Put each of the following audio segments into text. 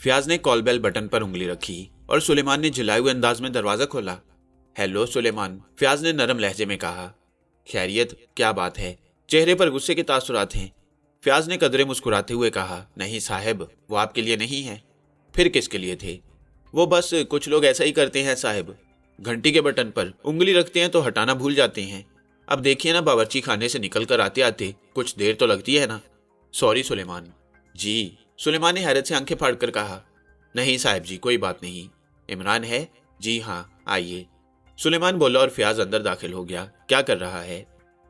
फयाज ने call bell button पर उंगली रखी और सुलेमान ने झिलाए हुए अंदाज में दरवाजा खोला। हेलो सुलेमान, फयाज ने नरम लहजे में कहा। खैरियत, क्या बात है? चेहरे पर गुस्से के तासुरात हैं। फयाज ने कदरे मुस्कुराते हुए कहा, नहीं साहब, वो आपके लिए नहीं है। फिर किसके लिए थे? वो बस कुछ लोग ऐसा ही करते हैं साहब, घंटी के बटन पर उंगली रखते हैं तो हटाना भूल जाते हैं। अब देखिए ना, बावर्ची खाने से निकल कर आते आते कुछ देर तो लगती है ना। सॉरी सुलेमान। जी, सुलेमान ने हैरत से आंखें फाड़ कर कहा। नहीं साहब जी, कोई बात नहीं। इमरान है? जी हाँ, आइए, सुलेमान बोला और फयाज अंदर दाखिल हो गया। क्या कर रहा है?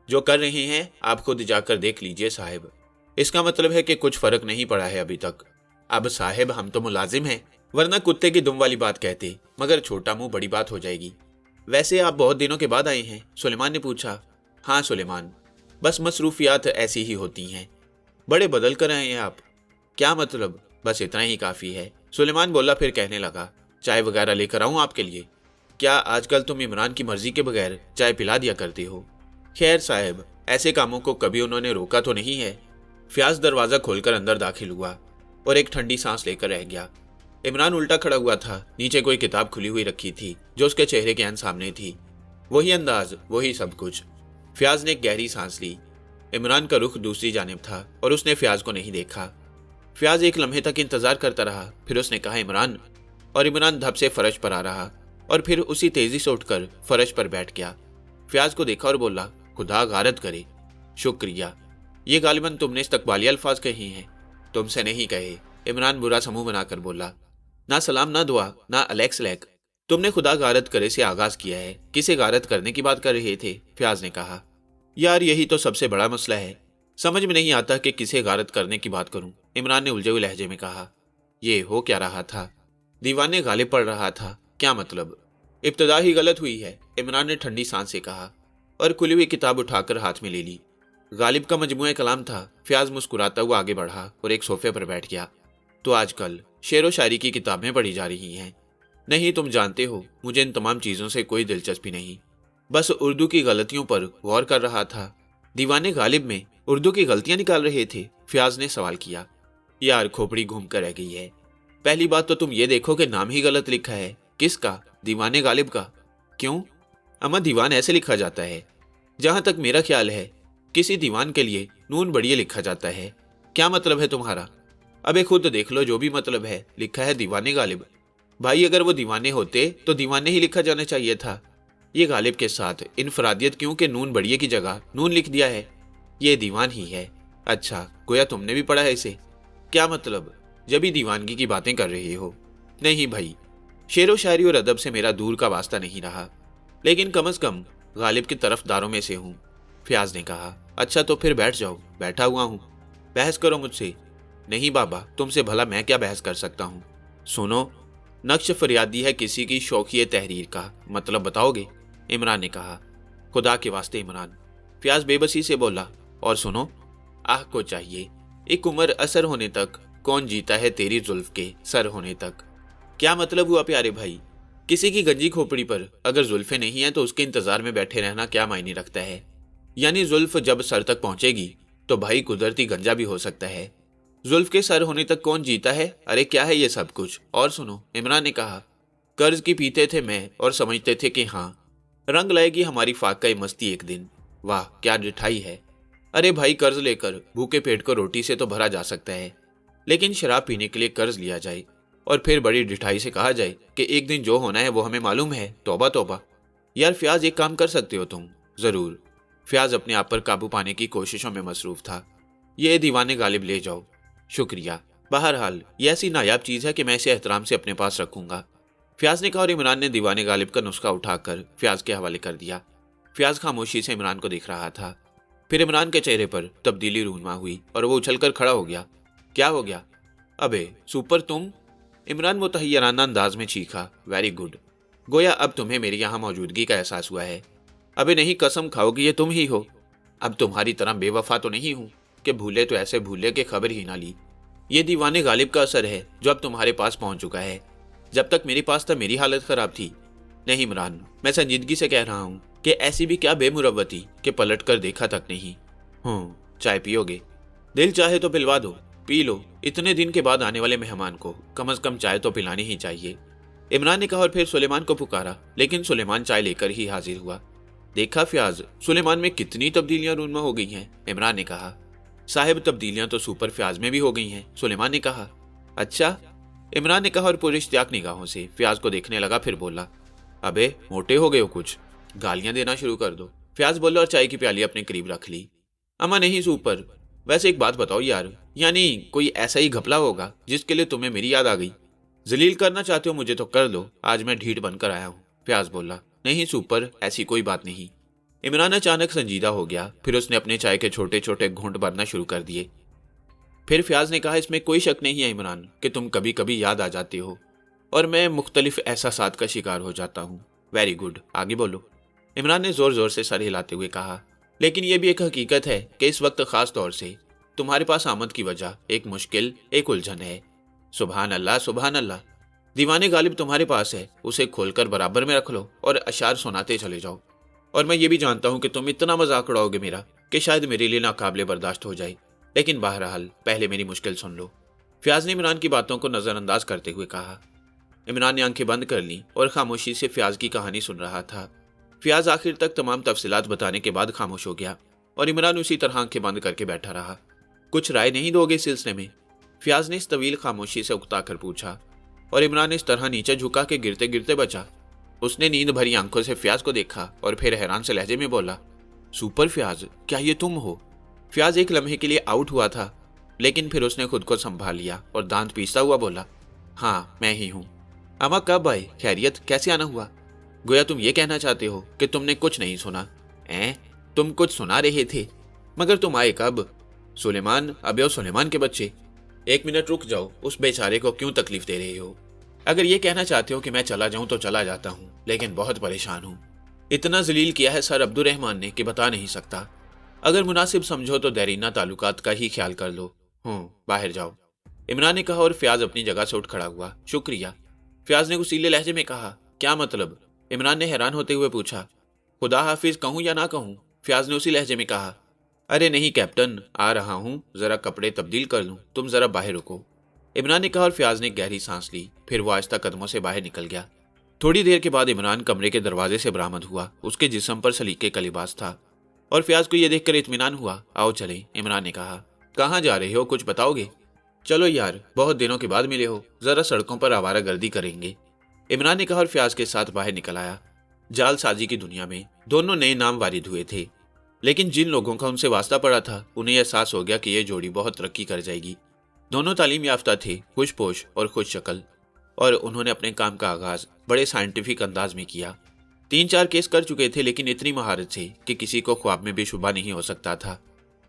जो कर रहे हैं आप खुद जाकर देख लीजिए साहब। इसका मतलब है कि कुछ फर्क नहीं पड़ा है अभी तक। अब साहब, हम तो मुलाजिम हैं, वरना कुत्ते की दुम वाली बात कहते, मगर छोटा मुंह बड़ी बात हो जाएगी। वैसे आप बहुत दिनों के बाद आए हैं? सुलेमान ने पूछा। हाँ सुलेमान, बस मसरूफियात ऐसी ही होती हैं। बड़े बदल कर आए हैं आप। क्या मतलब? बस इतना ही काफ़ी है, सुलेमान बोला। फिर कहने लगा, चाय वगैरह लेकर आऊँ आपके लिए? क्या आजकल तुम इमरान की मर्जी के बगैर चाय पिला दिया करते हो? खैर साहब, ऐसे कामों को कभी उन्होंने रोका तो नहीं है। फयाज दरवाज़ा खोलकर अंदर दाखिल हुआ और एक ठंडी सांस लेकर रह गया। इमरान उल्टा खड़ा हुआ था, नीचे कोई किताब खुली हुई रखी थी जो उसके चेहरे के सामने थी। वही अंदाज, वही सब कुछ। फयाज ने एक गहरी सांस ली। इमरान का रुख दूसरी जानिब था और उसने फयाज को नहीं देखा। फयाज एक लम्हे तक इंतजार करता रहा, फिर उसने कहा, इमरान। और इमरान धप से फर्श पर आ रहा और फिर उसी तेजी से उठकर फर्श पर बैठ गया। फयाज को देखा और बोला, खुदा गारत करे। शुक्रिया, ये गालिबन तुमने इस्तकबालिया अल्फाज कहे हैं, तुमसे नहीं कहे। इमरान बुरा समूह बनाकर बोला। ना सलाम, ना दुआ, ना अलेक्स लैक, तुमने खुदा गारत करे से आगाज किया है। किसे गारत करने की बात कर रहे थे? फयाज ने कहा। यार, यही तो सबसे बड़ा मसला है, समझ में नहीं आता कि किसे गारत करने की बात करूं। इमरान ने उलझे हुए लहजे में कहा। ये हो क्या रहा था? दीवाने गालिब पड़ रहा था। क्या मतलब? इब्तदा ही गलत हुई है, इमरान ने ठंडी सांस से कहा और खुली हुई किताब उठाकर हाथ में ले ली। गालिब का मजमूआ कलाम था। फयाज मुस्कुराता हुआ आगे बढ़ा और एक सोफे पर बैठ गया। तो आजकल शेर व शायरी की किताबें पढ़ी जा रही हैं? नहीं, तुम जानते हो, मुझे इन तमाम चीज़ों से कोई दिलचस्पी नहीं, बस उर्दू की गलतियों पर गौर कर रहा था। दीवाने गालिब में उर्दू की गलतियां निकाल रहे थे? फयाज ने सवाल किया। यार, खोपड़ी घूम कर रह गई है। पहली बात तो तुम ये देखो कि नाम ही गलत लिखा है। किसका? दीवाने गालिब का। क्यों? अमा, दीवान ऐसे लिखा जाता है। जहां तक मेरा ख्याल है, किसी दीवान के लिए नून बढ़िया लिखा जाता है। क्या मतलब है तुम्हारा? अबे खुद देख लो, जो भी मतलब है, लिखा है दीवाने गालिब। भाई, अगर वो दीवाने होते तो दीवाने ही लिखा जाना चाहिए था। ये गालिब के साथ इनफरादियत क्यों कि नून बढ़िया की जगह नून लिख दिया है? ये दीवान ही है। अच्छा, गोया तुमने भी पढ़ा है इसे? क्या मतलब? जब ही दीवानगी की बातें कर रहे हो। नहीं भाई, शेर व शायरी और अदब से मेरा दूर का वास्ता नहीं रहा, लेकिन कम अज कम गालिब के तरफदारों में से हूँ। फयाज ने कहा। अच्छा तो फिर बैठ जाओ। बैठा हुआ हूँ। बहस करो मुझसे। नहीं बाबा, तुमसे भला मैं क्या बहस कर सकता हूँ? सुनो, नक्श फरियादी है किसी की शौकिया तहरीर का, मतलब बताओगे? इमरान ने कहा। खुदा के वास्ते इमरान, फयाज बेबसी से बोला। और सुनो, आह को चाहिए, एक उम्र असर होने तक कौन जीता है तेरी जुल्फ के सर होने तक। क्या मतलब हुआ प्यारे भाई? किसी की गंजी खोपड़ी पर अगर जुल्फे नहीं है तो उसके इंतजार में बैठे रहना क्या मायने रखता है? यानी जुल्फ जब सर तक पहुंचेगी तो भाई कुदरती गंजा भी हो सकता है। जुल्फ के सर होने तक कौन जीता है? अरे क्या है ये सब कुछ? और सुनो, इमरान ने कहा। कर्ज की पीते थे मैं और समझते थे कि हाँ, रंग लाएगी हमारी फाका मस्ती एक दिन। वाह क्या डिठाई है। अरे भाई, कर्ज लेकर भूखे पेट को रोटी से तो भरा जा सकता है, लेकिन शराब पीने के लिए कर्ज लिया जाए और फिर बड़ी डिठाई से कहा जाए कि एक दिन जो होना है वो हमें मालूम है। तौबा तौबा। यार फयाज, एक काम कर सकते हो तुम? जरूर। फयाज अपने आप पर काबू पाने की कोशिशों में मसरूफ था। ये दीवाने गालिब ले जाओ। शुक्रिया। बहरहाल ये ऐसी नायाब चीज है कि मैं इसे एहतराम से अपने पास रखूंगा, फयाज ने कहा और इमरान ने दीवाने गालिब का नुस्खा उठाकर फयाज के हवाले कर दिया। फयाज खामोशी से इमरान को देख रहा था। फिर इमरान के चेहरे पर तब्दीली रूनुमा हुई और वो उछलकर खड़ा हो गया। क्या हो गया? अबे सुपर तुम! इमरान मुतहय्यराना अंदाज में चीखा। वेरी गुड, गोया अब तुम्हें मेरी यहाँ मौजूदगी का एहसास हुआ है। अबे नहीं, कसम खाओ कि ये तुम ही हो। अब तुम्हारी तरह बेवफा तो नहीं हूँ कि भूले तो ऐसे भूले कि खबर ही ना ली। ये दीवाने गालिब का असर है जो अब तुम्हारे पास पहुंच चुका है। जब तक मेरे पास था मेरी हालत खराब थी। नहीं इमरान, मैं संजीदगी से कह रहा हूँ कि ऐसी भी क्या बेमुरव्वती कि पलट कर देखा तक नहीं। चाय पियोगे? दिल चाहे तो पिलवा दो। पी लो, इतने दिन के बाद आने वाले मेहमान को कम से कम चाय तो पिलानी ही चाहिए, इमरान ने कहा और फिर सुलेमान को पुकारा, लेकिन सुलेमान चाय लेकर ही हाजिर हुआ। देखा फ्याज, सुलेमान में कितनी तब्दीलियां रूनमा हो गई हैं, इमरान ने कहा। साहिब, तब्दीलियां तो सुपर फ्याज में भी हो गई हैं, सुलेमान ने कहा। अच्छा, इमरान ने कहा और पूरी इश्तियाक निगाहों से फ्याज को देखने लगा, फिर बोला, अबे मोटे हो गए हो कुछ, गालियां देना शुरू कर दो। फ्याज बोला और चाय की प्याली अपने करीब रख ली। अमा नहीं सुपर, वैसे एक बात बताओ यार, यानी कोई ऐसा ही घपला होगा जिसके लिए तुम्हें मेरी याद आ गई? जलील करना चाहते हो मुझे तो कर लो, आज मैं ढीठ बनकर आया हूँ। फ्याज बोला, नहीं सुपर, ऐसी कोई बात नहीं। इमरान अचानक संजीदा हो गया, फिर उसने अपने चाय के छोटे छोटे घूंट भरना शुरू कर दिए। फिर फ्याज ने कहा, इसमें कोई शक नहीं है इमरान कि तुम कभी कभी याद आ जाते हो और मैं मुख्तलिफ एहसासात का शिकार हो जाता हूँ। वेरी गुड, आगे बोलो, इमरान ने जोर जोर से सर हिलाते हुए कहा। लेकिन यह भी एक हकीकत है कि इस वक्त खास तौर से तुम्हारे पास आमद की वजह एक मुश्किल, एक उलझन है। सुभान अल्लाह, सुभान अल्लाह। दीवाने गालिब तुम्हारे पास है, उसे खोलकर बराबर में रख लो और अशार सुनाते चले जाओ। और मैं ये भी जानता हूं कि तुम इतना मजाक उड़ाओगे मेरा कि शायद मेरे लिए नाकाबिले बर्दाश्त हो जाए, लेकिन बहरहाल पहले मेरी मुश्किल सुन लो। फ्याज ने इमरान की बातों को नजरअंदाज करते हुए कहा। इमरान ने आंखें बंद कर ली और खामोशी से फ्याज की कहानी सुन रहा था। फ्याज आखिर तक तमाम तफसीलात बताने के बाद खामोश हो गया और इमरान उसी तरह आंखें बंद करके बैठा रहा। कुछ राय नहीं दोगे इस सिलसिले में? फ्याज ने इस तवील खामोशी से उकता कर पूछा और इमरान इस तरह नीचे झुका के गिरते गिरते बचा। उसने नींद भरी आंखों से फ्याज को देखा और फिर हैरान से लहजे में बोला, सुपर फ्याज, क्या ये तुम हो? फ्याज एक लम्हे के लिए आउट हुआ था, लेकिन फिर उसने खुद को संभाल लिया और दांत पीसता हुआ बोला, हाँ मैं ही हूँ। अमा कब आए? खैरियत, कैसे आना हुआ? गोया तुम ये कहना चाहते हो कि तुमने कुछ नहीं सुना? तुम कुछ सुना रहे थे, मगर तुम आए कब? सुलेमान, अबे ओ सुलेमान के बच्चे, एक मिनट रुक जाओ, उस बेचारे को क्यों तकलीफ दे रहे हो? अगर ये कहना चाहते हो कि मैं चला जाऊं तो चला जाता हूं, लेकिन बहुत परेशान हूं। इतना जलील किया है सर अब्दुर्रहमान ने कि बता नहीं सकता। अगर मुनासिब समझो तो देरीना ताल्लुकात का ही ख्याल कर लो। बाहर जाओ, इमरान ने कहा और फ्याज अपनी जगह से उठ खड़ा हुआ। शुक्रिया, फ्याज ने उसीले लहजे में कहा। क्या मतलब? इमरान ने हैरान होते हुए पूछा। खुदा हाफिज कहूं या ना कहूं? फ्याज ने उसी लहजे में कहा। अरे नहीं कैप्टन, आ रहा हूं, जरा कपड़े तब्दील कर लूं, तुम जरा बाहर रुको, इमरान ने कहा और फ्याज ने गहरी सांस ली। फिर वो आहिस्ता कदमों से बाहर निकल गया। थोड़ी देर के बाद इमरान कमरे के दरवाजे से बरामद हुआ। उसके जिस्म पर सलीके का लिबास था और फ्याज को यह देखकर इत्मीनान हुआ। आओ चले, इमरान ने कहा। कहाँ जा रहे हो, कुछ बताओगे? चलो यार, बहुत दिनों के बाद मिले हो, जरा सड़कों पर आवारा गर्दी करेंगे, इमरान ने कहा और फ्याज के साथ बाहर निकल आया। जालसाजी की दुनिया में दोनों नए नाम वारिद हुए थे, लेकिन जिन लोगों का उनसे वास्ता पड़ा था उन्हें एहसास हो गया कि यह जोड़ी बहुत तरक्की कर जाएगी। दोनों तालीम याफ्ता थे, खुशपोश और खुश शक्ल, और उन्होंने अपने काम का आगाज बड़े साइंटिफिक अंदाज में किया। 3-4 केस कर चुके थे, लेकिन इतनी महारत से कि किसी को ख्वाब में भी शुबा नहीं हो सकता था।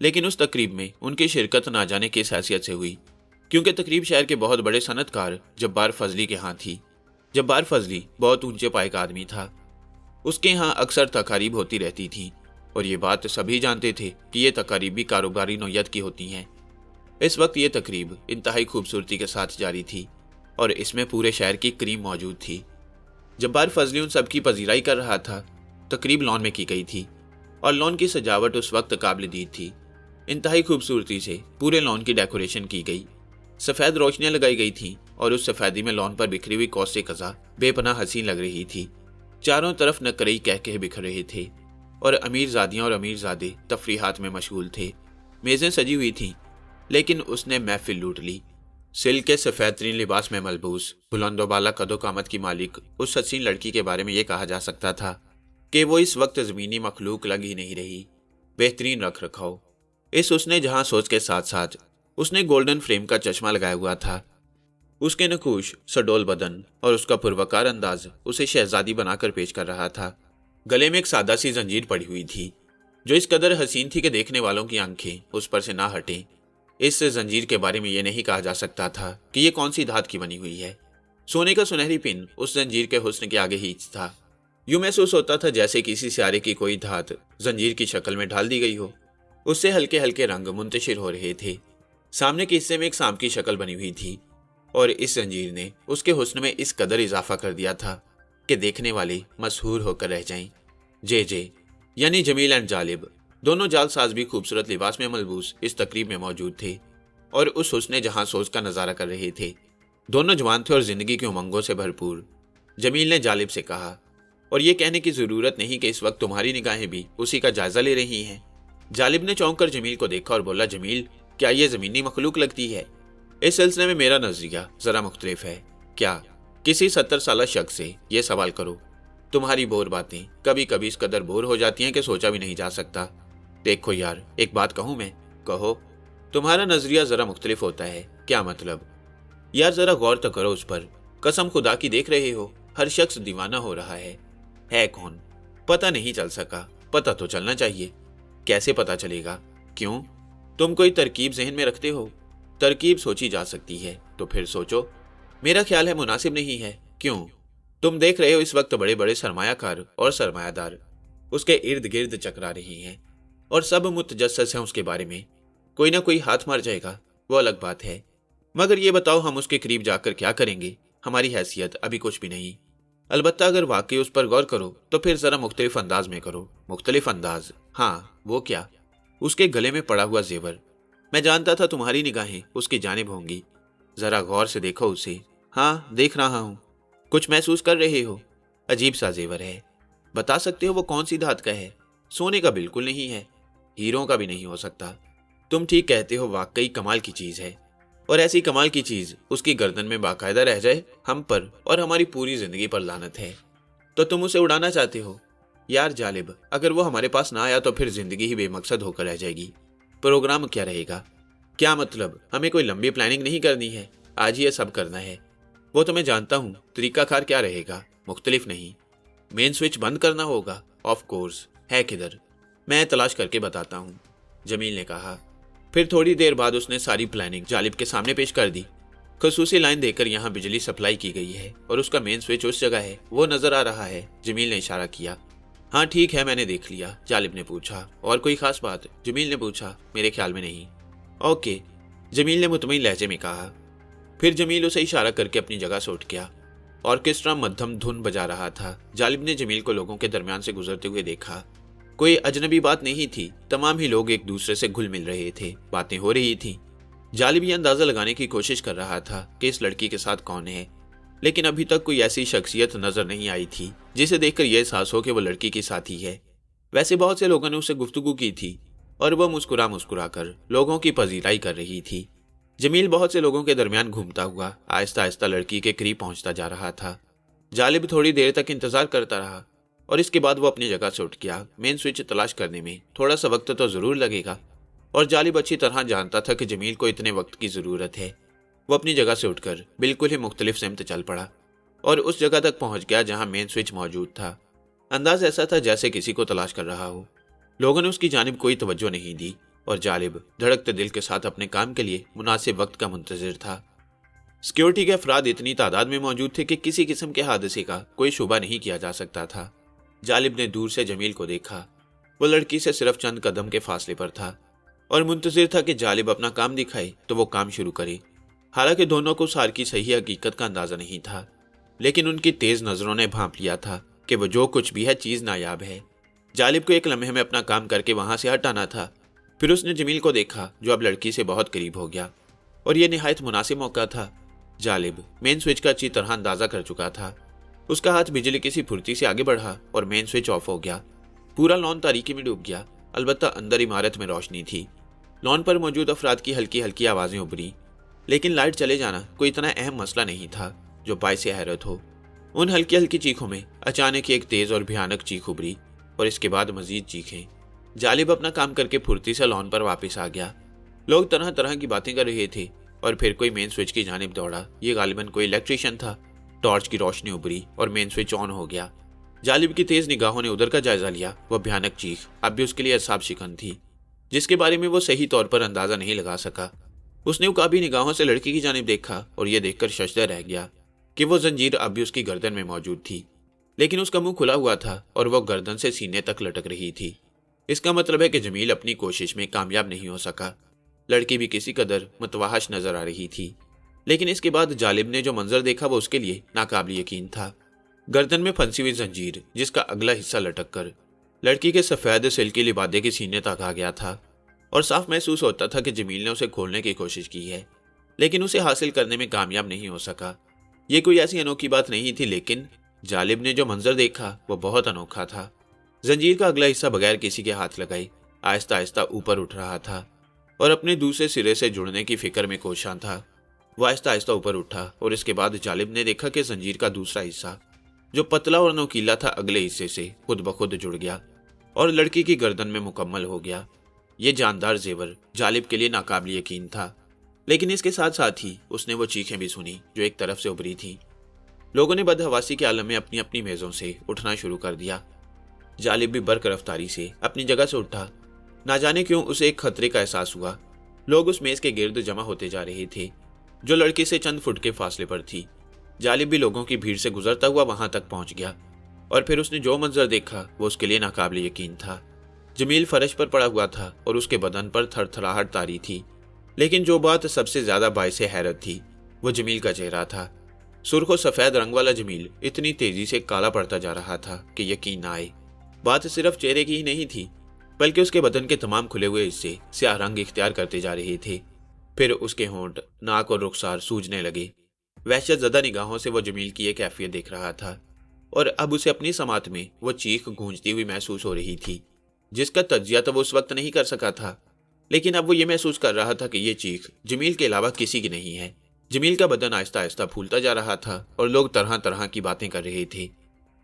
लेकिन उस तकरीब में उनकी शिरकत ना जाने किस हैसियत से हुई, क्योंकि तकरीब शहर के बहुत बड़े सनतकार जब्बार फजली के यहाँ थी। जब्बार फजली बहुत ऊंचे पाए का आदमी था। उसके यहाँ अक्सर तकारीब होती रहती थी और ये बात सभी जानते थे कि ये तकारीब भी कारोबारी नौयत की होती हैं। इस वक्त ये तकरीब इंतहाई खूबसूरती के साथ जारी थी और इसमें पूरे शहर की क्रीम मौजूद थी। जब्बार फजली उन सबकी पजीराई कर रहा था। तकरीब लॉन में की गई थी और लॉन की सजावट उस वक्त काबिल दीद थी। इंतहाई खूबसूरती से पूरे लॉन की डेकोरेशन की गई। सफ़ेद रोशनियां लगाई गई थीं और उस सफ़ेदी में लॉन पर बिखरी हुई कौसे कज़ा बेपनाह हसीन लग रही थी। चारों तरफ नकरई कह के बिखर रहे थे और अमीरजादियां और अमीरजादे तफरीहात में मशगूल थे। मेज़ें सजी हुई थीं, लेकिन उसने महफिल लूट ली। सिल्क के सफ़ेद तरीन लिबास में मलबूस बुलंदोबाला कदो कामत की मालिक उस हसीन लड़की के बारे में यह कहा जा सकता था कि वो इस वक्त ज़मीनी मखलूक लग ही नहीं रही। बेहतरीन रख रखाव, इस उसने जहां सोच के साथ साथ उसने गोल्डन फ्रेम का चश्मा लगाया हुआ था। उसके नकूश, सडोल बदन और उसका पुरवकार अंदाज उसे शहजादी बनाकर पेश कर रहा था। गले में एक सादा सी जंजीर पड़ी हुई थी जो इस कदर हसीन थी कि देखने वालों की आंखें उस पर से ना हटें। इस जंजीर के बारे में यह नहीं कहा जा सकता था कि यह कौन सी धात की बनी हुई है। सोने का सुनहरी पिन उस जंजीर के हुस्न के आगे ही था। यूं महसूस होता था जैसे किसी सियारे की कोई धात जंजीर की शक्ल में ढाल दी गई हो। उससे हल्के हल्के रंग मुंतशिर हो रहे थे। सामने के हिस्से में एक सांप की शक्ल बनी हुई थी और इस जंजीर ने उसके हुस्न में इस कदर इजाफा कर दिया था कि देखने वाले मशहूर होकर रह जाएं। जे यानी जमील एंड जालिब, दोनों जालसाज भी खूबसूरत लिबास में मलबूस इस तकरीब में मौजूद थे। और उस हुस्न जहां सोच का नजारा कर रहे थे। दोनों जवान थे और जिंदगी की उमंगों से भरपूर। जमील ने जालिब से कहा, और ये कहने की जरूरत नहीं कि इस वक्त तुम्हारी निगाहें भी उसी का जायजा ले रही हैं। जालिब ने चौंक कर जमील को देखा और बोला, जमील, क्या ये जमीनी मखलूक लगती है? इस सिलसिले में मेरा नजरिया जरा मुख्तलिफ है। क्या किसी 70 साल शख्स से ये सवाल करो? तुम्हारी बोर बातें कभी कभी इस कदर बोर हो जाती हैं कि सोचा भी नहीं जा सकता। देखो यार, एक बात कहूं मैं? कहो। तुम्हारा नजरिया जरा मुख्तलिफ होता है। क्या मतलब? यार जरा गौर तो करो उस पर। कसम खुदा की, देख रहे हो हर शख्स दीवाना हो रहा है कौन? पता नहीं चल सका। पता तो चलना चाहिए। कैसे पता चलेगा? क्यों? तुम कोई तरकीब जहन में रखते हो? तरकीब सोची जा सकती है तो फिर सोचो। मेरा ख्याल है मुनासिब नहीं है। क्यों? तुम देख रहे हो इस वक्त बड़े बड़े सरमायाकार और सरमायादार उसके इर्द गिर्द चकरा रही हैं और सब मुतजस्सिस हैं उसके बारे में। कोई ना कोई हाथ मार जाएगा, वो अलग बात है। मगर ये बताओ, हम उसके करीब जाकर क्या करेंगे? हमारी हैसियत अभी कुछ भी नहीं। अलबत्ता अगर वाकई उस पर गौर करो तो फिर जरा मुख्तलिफ अंदाज में करो। मुख्तलिफ अंदाज? हाँ, वो क्या? उसके गले में पड़ा हुआ जेवर। मैं जानता था तुम्हारी निगाहें उसकी जानिब होंगी। जरा गौर से देखो उसे। हाँ, देख रहा हूं। कुछ महसूस कर रहे हो? अजीब सा जेवर है। बता सकते हो वो कौन सी धात का है? सोने का बिल्कुल नहीं है, हीरों का भी नहीं हो सकता। तुम ठीक कहते हो, वाकई कमाल की चीज है। और ऐसी कमाल की चीज उसकी गर्दन में बाकायदा रह जाए, हम पर और हमारी पूरी जिंदगी पर लानत है। तो तुम उसे उड़ाना चाहते हो? यार जालिब, अगर वो हमारे पास ना आया तो फिर जिंदगी ही बेमकसद होकर रह जाएगी। प्रोग्राम क्या रहेगा? क्या मतलब? हमें कोई लंबी प्लानिंग नहीं करनी है, आज ही ये सब करना है। वो तो मैं जानता हूँ। तरीकाकार क्या रहेगा? मुख्तलिफ नहीं। मेन स्विच बंद करना होगा। Of course. है किधर? मैं तलाश करके बताता हूँ, जमील ने कहा। फिर थोड़ी देर बाद उसने सारी प्लानिंग जालिब के सामने पेश कर दी। खसूसी लाइन देकर यहाँ बिजली सप्लाई की गई है और उसका मेन स्विच उस जगह है, वो नजर आ रहा है। जमील ने इशारा किया। हाँ ठीक है, मैंने देख लिया, जालिब ने पूछा। और कोई खास बात? जमील ने पूछा। मेरे ख्याल में नहीं। ओके, जमील ने मुतमईन लहजे में कहा। फिर जमील उसे इशारा करके अपनी जगह से उठ गया। ऑर्केस्ट्रा मध्यम धुन बजा रहा था। जालिब ने जमील को लोगों के दरमियान से गुजरते हुए देखा। कोई अजनबी बात नहीं थी, तमाम ही लोग एक दूसरे से घुल मिल रहे थे, बातें हो रही थी। जालिब ये अंदाजा लगाने की कोशिश कर रहा था कि इस लड़की के साथ कौन है, लेकिन अभी तक कोई ऐसी शख्सियत नजर नहीं आई थी जिसे देखकर यह एहसास हो कि वो लड़की की साथी है। वैसे बहुत से लोगों ने उससे गुफ्तगू की थी और वह मुस्कुरा मुस्कुरा कर लोगों की पजीराई कर रही थी। जमील बहुत से लोगों के दरमियान घूमता हुआ आहिस्ता आहिस्ता लड़की के करीब पहुंचता जा रहा था। जालिब थोड़ी देर तक इंतजार करता रहा और इसके बाद वो अपनी जगह से उठ गया। मेन स्विच तलाश करने में थोड़ा सा वक्त तो जरूर लगेगा और जालिब अच्छी तरह जानता था कि जमील को इतने वक्त की जरूरत है। वो अपनी जगह से उठकर बिल्कुल ही मुख्तलिफ सिमत चल पड़ा और उस जगह तक पहुंच गया जहां मेन स्विच मौजूद था। अंदाज ऐसा था जैसे किसी को तलाश कर रहा हो। लोगों ने उसकी जानिब कोई तवज्जो नहीं दी और जालिब धड़कते दिल के साथ अपने काम के लिए मुनासिब वक्त का मुंतजिर था। सिक्योरिटी के अफराद इतनी तादाद में मौजूद थे कि किसी किस्म के हादसे का कोई शुबा नहीं किया जा सकता था। जालिब ने दूर से जमील को देखा। वो लड़की से सिर्फ चंद कदम के फासले पर था और मुंतजिर था कि जालिब अपना काम दिखाए तो वो काम शुरू करे। हालांकि दोनों को सार की सही हकीकत का अंदाजा नहीं था, लेकिन उनकी तेज नजरों ने भांप लिया था कि वो जो कुछ भी है चीज नायाब है। जालिब को एक लम्हे में अपना काम करके वहां से हटाना था। फिर उसने जमील को देखा जो अब लड़की से बहुत करीब हो गया और यह निहायत मुनासिब मौका था। जालिब मेन स्विच का अच्छी तरह अंदाजा कर चुका था। उसका हाथ बिजली किसी फुर्ती से आगे बढ़ा और मेन स्विच ऑफ हो गया। पूरा लॉन तारीकी में डूब गया। अलबत्ता अंदर इमारत में रोशनी थी। लॉन पर मौजूद अफराद की हल्की हल्की आवाजें उभरी, लेकिन लाइट चले जाना कोई इतना अहम मसला नहीं था जो बाइस हैरत हो। उन हल्की हल्की चीखों में अचानक एक तेज और भयानक चीख उभरी और इसके बाद मजीद चीखें। जालिब अपना काम करके फुर्ती से लॉन पर वापस आ गया। लोग तरह तरह की बातें कर रहे थे और फिर कोई मेन स्विच की जानिब दौड़ा। ये गालिबन कोई इलेक्ट्रीशियन था। टॉर्च की रोशनी उभरी और मेन स्विच ऑन हो गया। जालिब की तेज निगाहों ने उधर का जायजा लिया। वह भयानक चीख अब भी उसके लिए असाब शिकन थी, जिसके बारे में वो सही तौर पर अंदाजा नहीं लगा सका। उसने उकाबी निगाहों से लड़की की जानिब देखा और यह देखकर शशदर रह गया कि वो जंजीर अब भी उसकी गर्दन में मौजूद थी, लेकिन उसका मुंह खुला हुआ था और वह गर्दन से सीने तक लटक रही थी। इसका मतलब है कि जमील अपनी कोशिश में कामयाब नहीं हो सका। लड़की भी किसी कदर मुतवाहश नजर आ रही थी, लेकिन इसके बाद जालिब ने जो मंजर देखा वो उसके लिए नाकाबिल यकीन था। गर्दन में फंसी हुई जंजीर जिसका अगला हिस्सा लटक कर लड़की के सफेद सिल्की लिबादे के सीने तक आ गया था। और साफ महसूस होता था कि जमील ने उसे खोलने की कोशिश की है, लेकिन उसे हासिल करने में कामयाब नहीं हो सका। ये कोई ऐसी अनोखी बात नहीं थी, लेकिन जालिब ने जो मंजर देखा वो बहुत अनोखा था। जंजीर का अगला हिस्सा बगैर किसी के हाथ लगाए आहिस्ता आहिस्ता ऊपर उठ रहा था और अपने दूसरे सिरे से जुड़ने की फिक्र में कोशां था। वो आहिस्ता आहिस्ता ऊपर उठा और इसके बाद जालिब ने देखा कि जंजीर का दूसरा हिस्सा, जो पतला और नोकीला था, अगले हिस्से से खुद ब खुद जुड़ गया और लड़की की गर्दन में मुकम्मल हो गया। ये जानदार जेवर जालिब के लिए नाकाबिल यकीन था, लेकिन इसके साथ साथ ही उसने वो चीखें भी सुनी जो एक तरफ से उभरी थी। लोगों ने बदहवासी के आलम में अपनी अपनी मेजों से उठना शुरू कर दिया। जालिब भी बर्क रफ्तारी से अपनी जगह से उठा। ना जाने क्यों उसे एक खतरे का एहसास हुआ। लोग उस मेज के गिर्द जमा होते जा रहे थे जो लड़की से चंद फुट के फासले पर थी। जालिब भी लोगों की भीड़ से गुजरता हुआ वहां तक पहुंच गया और फिर उसने जो मंजर देखा वो उसके लिए नाकाबिल यकीन था। जमील फर्श पर पड़ा हुआ था और उसके बदन पर थरथराहट तारी थी, लेकिन जो बात सबसे ज्यादा बाइसे हैरत थी वो जमील का चेहरा था। सुर्ख और सफेद रंग वाला जमील इतनी तेजी से काला पड़ता जा रहा था कि यकीन ना आए। बात सिर्फ चेहरे की ही नहीं थी, बल्कि उसके बदन के तमाम खुले हुए हिस्से स्याह रंग इख्तियार करते जा रहे थे। फिर उसके होंठ, नाक और रुखसार सूजने लगे। वहशत ज़दा निगाहों से वो जमील की एक कैफियत देख रहा था और अब उसे अपनी समात में वो चीख गूंजती हुई महसूस हो रही थी जिसका तज्जिया तो वो उस वक्त नहीं कर सका था, लेकिन अब वो ये महसूस कर रहा था कि ये चीख जमील के अलावा किसी की नहीं है। जमील का बदन आहिस्ता आहिस्ता फूलता जा रहा था और लोग तरह तरह की बातें कर रहे थे।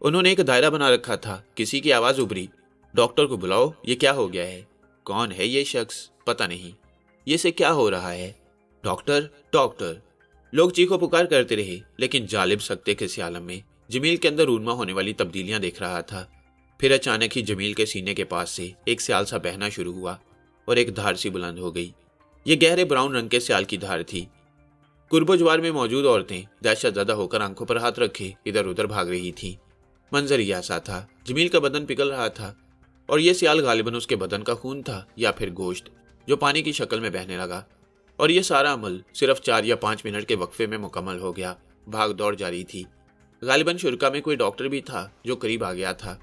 उन्होंने एक दायरा बना रखा था। किसी की आवाज़ उभरी, डॉक्टर को बुलाओ, ये क्या हो गया है? कौन है ये शख्स? पता नहीं। ये से क्या हो रहा है? Doctor, doctor. लोग चीखो पुकार करते रहे, लेकिन जालिब सकते किसी आलम में जमील के अंदर रूनमा होने वाली तब्दीलियां देख रहा था। फिर अचानक ही जमील के सीने के पास से एक स्याल सा बहना शुरू हुआ और एक धार सी बुलंद हो गई। ये गहरे ब्राउन रंग के स्याल की धार थी। कुर्बोजवार में मौजूद औरतें दहशत ज़दा होकर आंखों पर हाथ रखे इधर उधर भाग रही थी। मंजर यह ऐसा था, जमील का बदन पिघल रहा था और यह स्याल गालिबन उसके बदन का खून था या फिर गोश्त जो पानी की शक्ल में बहने लगा। और यह सारा अमल सिर्फ 4 या 5 मिनट के वक्फे में मुकम्मल हो गया। भाग दौड़ जारी थी। गालिबन शुरका में कोई डॉक्टर भी था जो करीब आ गया था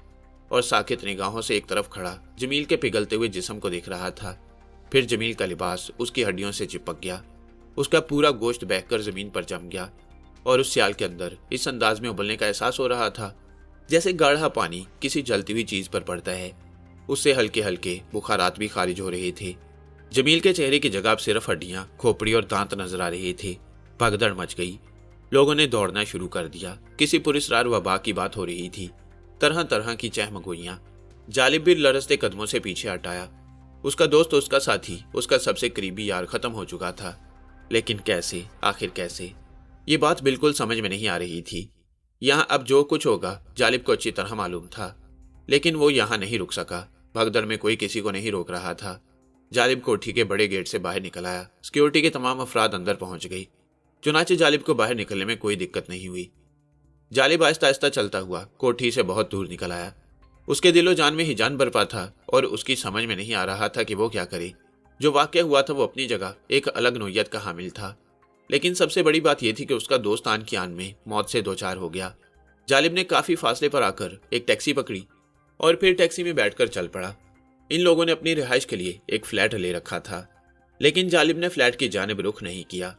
और साकित निगाहों से एक तरफ खड़ा जमील के पिघलते हुए जिस्म को देख रहा था। फिर जमील का लिबास उसकी हड्डियों से चिपक गया, उसका पूरा गोश्त बहकर जमीन पर जम गया और उस स्याल के अंदर इस अंदाज में उबलने का एहसास हो रहा था जैसे गाढ़ा पानी किसी जलती हुई चीज पर पड़ता है। उससे हल्के हल्के बुखारात भी खारिज हो रहे थे। जमील के चेहरे की जगह सिर्फ हड्डियां, खोपड़ी और दांत नजर आ रहे थे। भगदड़ मच गई। लोगों ने दौड़ना शुरू कर दिया। किसी पुरस्कार वबा की बात हो रही थी। तरह तरह की चहमगोइयां। जालिब भी लरजते कदमों से पीछे हटाया। उसका दोस्त, उसका साथी, उसका सबसे करीबी यार खत्म हो चुका था। लेकिन कैसे, आखिर कैसे? ये बात बिल्कुल समझ में नहीं आ रही थी। यहाँ अब जो कुछ होगा जालिब को अच्छी तरह मालूम था, लेकिन वो यहाँ नहीं रुक सका। भगदड़ में कोई किसी को नहीं रोक रहा था। जालिब कोठी के बड़े गेट से बाहर निकल आया। सिक्योरिटी के तमाम अफराद अंदर पहुंच गई। चुनाचे जालिब को बाहर निकलने में कोई दिक्कत नहीं हुई। जालिब आहिस्ता आहिस्ता चलता हुआ कोठी से बहुत दूर निकल आया। उसके दिलो जान में हिजान बरपा था और उसकी समझ में नहीं आ रहा था कि वो क्या करे। जो वाकया हुआ था वो अपनी जगह एक अलग नोयत का हामिल था, लेकिन सबसे बड़ी बात यह थी कि उसका दोस्त आन की आन में मौत से दो चार हो गया। जालिब ने काफी फासले पर आकर एक टैक्सी पकड़ी और फिर टैक्सी में बैठकर चल पड़ा। इन लोगों ने अपनी रिहाइश के लिए एक फ्लैट ले रखा था, लेकिन जालिब ने फ्लैट की जानिब रुख नहीं किया।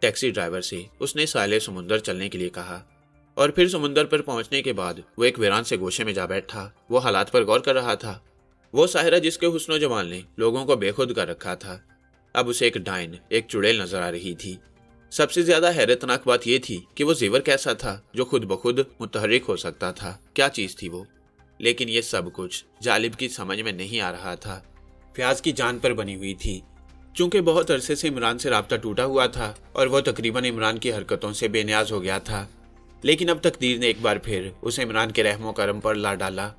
टैक्सी ड्राइवर से उसने साहिल समुंदर चलने के लिए कहा और फिर समुंदर पर पहुंचने के बाद वो एक वीरान से गोशे में जा बैठा। वो हालात पर गौर कर रहा था। वो साहिरा जिसके हुस्न जमाल ने लोगों को बेखुद कर रखा था, अब उसे एक डायन, एक चुड़ैल नजर आ रही थी। सबसे ज्यादा हैरतनाक बात यह थी कि वो जेवर कैसा था जो खुद ब खुद मुतहरिक हो सकता था। क्या चीज थी वो? लेकिन ये सब कुछ जालिब की समझ में नहीं आ रहा था। फ्याज की जान पर बनी हुई थी। चूंकि बहुत अरसे से इमरान से राब्ता टूटा हुआ था और वो तकरीबन इमरान की हरकतों से बेनियाज हो गया था, लेकिन अब तकदीर ने एक बार फिर उसे इमरान के रहमो करम पर ला डाला।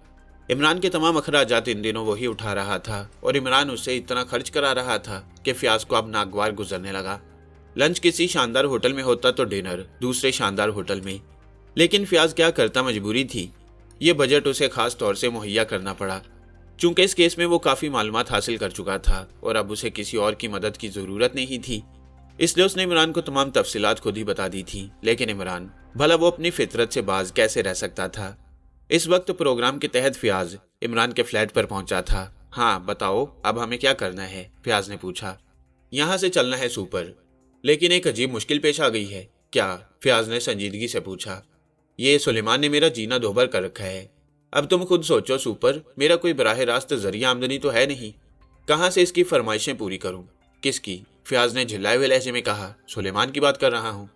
इमरान के तमाम अखराजात इन दिनों वही उठा रहा था और इमरान उससे इतना खर्च करा रहा था कि फ्याज को अब नागवार गुजरने लगा। लंच किसी शानदार होटल में होता तो डिनर दूसरे शानदार होटल में, लेकिन फ्याज क्या करता, मजबूरी थी। ये बजट उसे खास तौर से मुहैया करना पड़ा। चूंकि इस केस में वो काफ़ी मालूमात हासिल कर चुका था और अब उसे किसी और की मदद की ज़रूरत नहीं थी, इसलिए उसने इमरान को तमाम तफसीलात खुद ही बता दी थी। लेकिन इमरान, भला वो अपनी फितरत से बाज कैसे रह सकता था? इस वक्त प्रोग्राम के तहत फ्याज इमरान के फ्लैट पर पहुंचा था। हाँ बताओ, अब हमें क्या करना है? फयाज ने पूछा। यहाँ से चलना है सुपर, लेकिन एक अजीब मुश्किल पेश आ गई है। क्या? फयाज ने संजीदगी से पूछा। ये सुलेमान ने मेरा जीना दोभर कर रखा है। अब तुम खुद सोचो सुपर, मेरा कोई बराह रास्त जरिया आमदनी तो है नहीं। कहाँ से इसकी फरमाइशें पूरी करूं? किसकी? फयाज ने झिल्लाए हुए लहजे में कहा। सुलेमान की बात कर रहा हूं।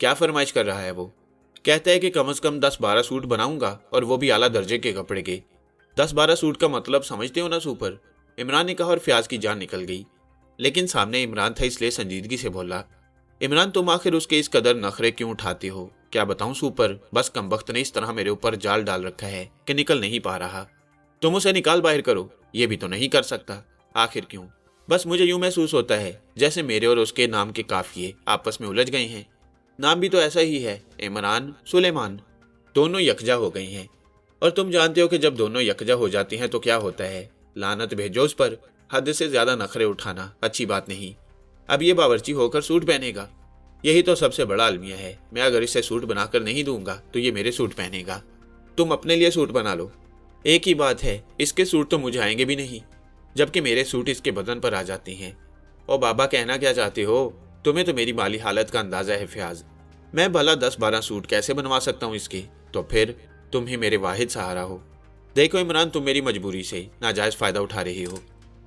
क्या फरमाइश कर रहा है वो? कहता है कि कम से कम 10-12 सूट बनाऊंगा, और वो भी आला दर्जे के कपड़े के। 10-12 सूट का मतलब समझते हो ना सुपर? इमरान ने कहा और फयाज की जान निकल गई। लेकिन सामने इमरान था, इसलिए संजीदगी से बोला। इमरान, तुम आखिर उसके इस कदर नखरे क्यों उठाते हो? क्या बताऊं सुपर, बस कमबख्त ने इस तरह मेरे ऊपर जाल डाल रखा है कि निकल नहीं पा रहा। तुम उसे निकाल बाहर करो। ये भी तो नहीं कर सकता। आखिर क्यों? बस मुझे यूं महसूस होता है जैसे मेरे और उसके नाम के काफिए आपस में उलझ गए हैं। नाम भी तो ऐसा ही है, इमरान, सुलेमान, दोनों यकजा हो गए हैं। और तुम जानते हो कि जब दोनों यकजा हो जाते हैं तो क्या होता है? लानत भेजो उस पर। हद से ज्यादा नखरे उठाना अच्छी बात नहीं। अब ये बावर्ची होकर सूट पहनेगा, यही तो सबसे बड़ा अलमिया है। मैं अगर इसे सूट बनाकर नहीं दूंगा तो ये मेरे सूट पहनेगा। तुम अपने लिए सूट बना लो। एक ही बात है, इसके सूट तो मुझे आएंगे भी नहीं, जबकि मेरे सूट इसके बदन पर आ जाते हैं। ओ बाबा, कहना क्या चाहते हो? तुम्हें तो मेरी माली हालत का अंदाजा है फयाज। मैं भला 10-12 सूट कैसे बनवा सकता हूँ इसके? तो फिर तुम ही मेरे वाहिद सहारा हो। देखो इमरान, तुम मेरी मजबूरी से नाजायज फायदा उठा रहे हो।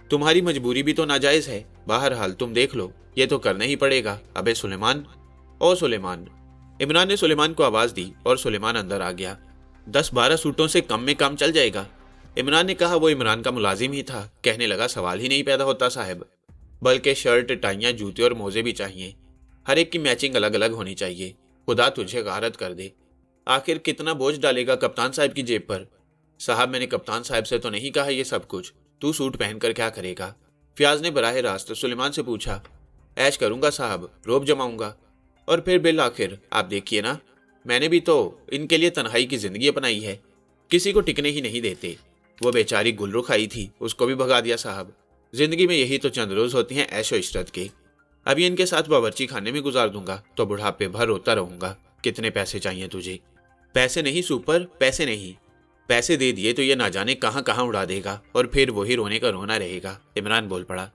तुम्हारी मजबूरी भी तो नाजायज है। बहरहाल तुम देख लो, ये तो करना ही पड़ेगा। अबे सुलेमान, ओ सुलेमान। इमरान ने सुलेमान को आवाज दी और सुलेमान अंदर आ गया। 10-12 सूटों से कम में काम चल जाएगा? इमरान ने कहा। वो इमरान का मुलाजिम ही था। कहने लगा, सवाल ही नहीं पैदा होता साहब, बल्कि शर्ट, टाइयां, जूते और मोजे भी चाहिए। हर एक की मैचिंग अलग अलग होनी चाहिए। खुदा तुझे गारत कर दे। आखिर कितना बोझ डालेगा कप्तान साहब की जेब पर? साहब, मैंने कप्तान साहब से तो नहीं कहा ये सब कुछ। तू सूट पहनकर क्या करेगा? फयाज ने बराह रास्त सुलेमान से पूछा। ऐश करूंगा साहब, रोब जमाऊंगा, और फिर बिल आखिर आप देखिए ना, मैंने भी तो इनके लिए तन्हाई की जिंदगी अपनाई है। किसी को टिकने ही नहीं देते। वो बेचारी गुलरुख आई थी, उसको भी भगा दिया साहब। जिंदगी में यही तो चंद रोज होती हैं ऐशो इशरत के। अभी इनके साथ बावर्ची खाने में गुजार दूंगा तो बुढ़ापे भर रोता रहूंगा। कितने पैसे चाहिए तुझे? पैसे नहीं सुपर, पैसे नहीं। पैसे दे दिए तो ये ना जाने कहां कहां उड़ा देगा, और फिर वही रोने का रोना रहेगा। इमरान बोल पड़ा।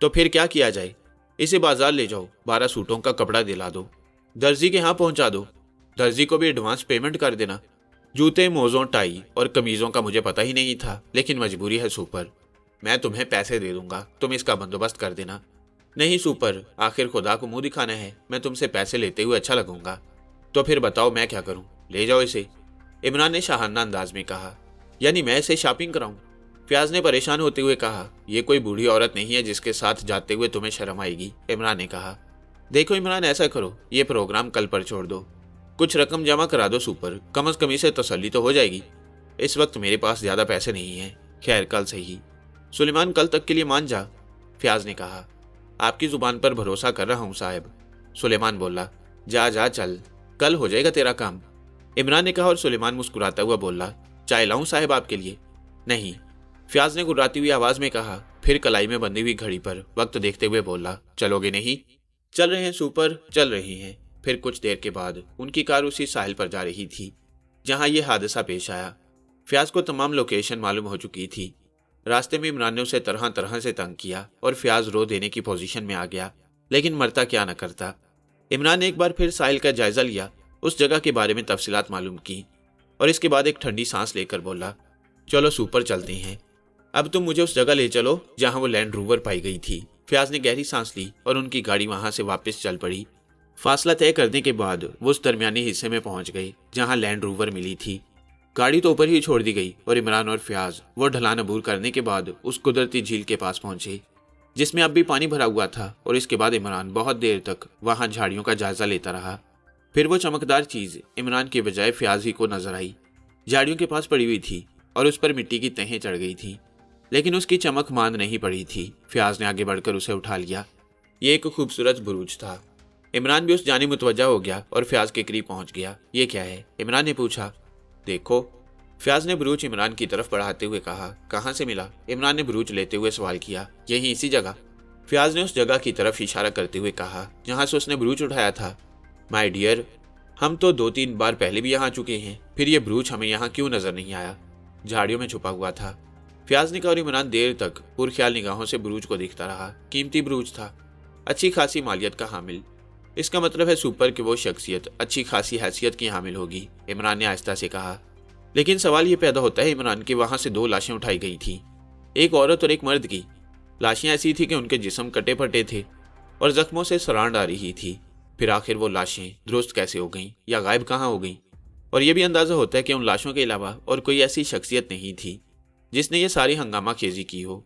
तो फिर क्या किया जाए? इसे बाजार ले जाओ, 12 सूटों का कपड़ा दिला दो, दर्जी के यहाँ पहुंचा दो। दर्जी को भी एडवांस पेमेंट कर देना। जूते, मोजों, टाई और कमीजों का मुझे पता ही नहीं था, लेकिन मजबूरी है सुपर। मैं तुम्हें पैसे दे दूंगा, तुम इसका बंदोबस्त कर देना। नहीं सुपर, आखिर खुदा को मुंह दिखाना है। मैं तुमसे पैसे लेते हुए अच्छा लगूंगा। तो फिर बताओ मैं क्या करूं? ले जाओ इसे, इमरान ने शाहाना अंदाज में कहा। यानी मैं इसे शॉपिंग कराऊं? फयाज ने परेशान होते हुए कहा। यह कोई बूढ़ी औरत नहीं है जिसके साथ जाते हुए तुम्हें शर्म आएगी, इमरान ने कहा। देखो इमरान, ऐसा करो, ये प्रोग्राम कल पर छोड़ दो। कुछ रकम जमा करा दो सुपर, कम से कम इसे तसल्ली तो हो जाएगी। इस वक्त मेरे पास ज्यादा पैसे नहीं हैं। खैर कल से ही। सुलेमान, कल तक के लिए मान जा, फयाज ने कहा। आपकी जुबान पर भरोसा कर रहा हूं साहब, सुलेमान बोला। जा जा चल, कल हो जाएगा तेरा काम, इमरान ने कहा। और सुलेमान मुस्कुराता हुआ बोला, चाय लाऊं साहब आपके लिए? नहीं, फयाज ने गुर्राती हुई आवाज में कहा। फिर कलाई में बंधी हुई घड़ी पर वक्त देखते हुए बोला, चलोगे नहीं? चल रहे हैं सुपर, चल रही हैं। फिर कुछ देर के बाद उनकी कार उसी साहिल पर जा रही थी जहां यह हादसा पेश आया। फयाज को तमाम लोकेशन मालूम हो चुकी थी। रास्ते में इमरान ने उसे तरह तरह से तंग किया और फयाज रो देने की पोजीशन में आ गया, लेकिन मरता क्या न करता। इमरान ने एक बार फिर साहिल का जायजा लिया, उस जगह के बारे में तफसीलात मालूम की, और इसके बाद एक ठंडी सांस लेकर बोला, चलो सुपर चलते हैं। अब तुम मुझे उस जगह ले चलो जहां वो लैंड रोवर पाई गई थी। फयाज ने गहरी सांस ली और उनकी गाड़ी वहां से वापस चल पड़ी। फासला तय करने के बाद वो उस दरमियानी हिस्से में पहुंच गए जहां लैंड रोवर मिली थी। गाड़ी तो ऊपर ही छोड़ दी गई और इमरान और फयाज वो ढलान अबूर करने के बाद उस कुदरती झील के पास पहुंचे जिसमें अब भी पानी भरा हुआ था। और इसके बाद इमरान बहुत देर तक वहां झाड़ियों का जायजा लेता रहा। फिर वो चमकदार चीज इमरान के बजाय फयाज ही को नजर आई। झाड़ियों के पास पड़ी हुई थी और उस पर मिट्टी की तहें चढ़ गई थी, लेकिन उसकी चमक मांद नहीं पड़ी थी। फयाज ने आगे बढ़कर उसे उठा लिया। ये एक खूबसूरत बुरूज था। इमरान भी उस जानिब मुतवज्जा हो गया और फयाज के करीब पहुंच गया। ये क्या है? इमरान ने पूछा। देखो, फयाज ने बुरूज इमरान की तरफ बढ़ाते हुए कहा। कहाँ से मिला? इमरान ने बुरूज लेते हुए सवाल किया। यही इसी जगह, फयाज ने उस जगह की तरफ इशारा करते हुए कहा जहां से उसने बुरूज उठाया था। माय डियर, हम तो 2-3 बार पहले भी यहाँ आ चुके हैं, फिर ये बुरूज हमें यहाँ क्यों नजर नहीं आया? झाड़ियों में छुपा हुआ था। फयाज ने कहा और इमरान देर तक पुरख्याल निगाहों से बुरूज को देखता रहा। कीमती बुरूज था, अच्छी खासी मालियत का हामिल। इसका मतलब है सुपर कि वो शख्सियत अच्छी खासी हैसियत की हामिल होगी, इमरान ने आहिस्ता से कहा। लेकिन सवाल ये पैदा होता है इमरान कि वहां से 2 लाशें उठाई गई थी, एक औरत और एक मर्द की। लाशें ऐसी थी कि उनके जिस्म कटे फटे थे और जख्मों से सरांड आ रही थी। फिर आखिर वो लाशें दुरुस्त कैसे हो गईं या गायब कहाँ हो गईं? और यह भी अंदाजा होता है कि उन लाशों के अलावा और कोई ऐसी शख्सियत नहीं थी जिसने ये सारी हंगामा खेजी की हो।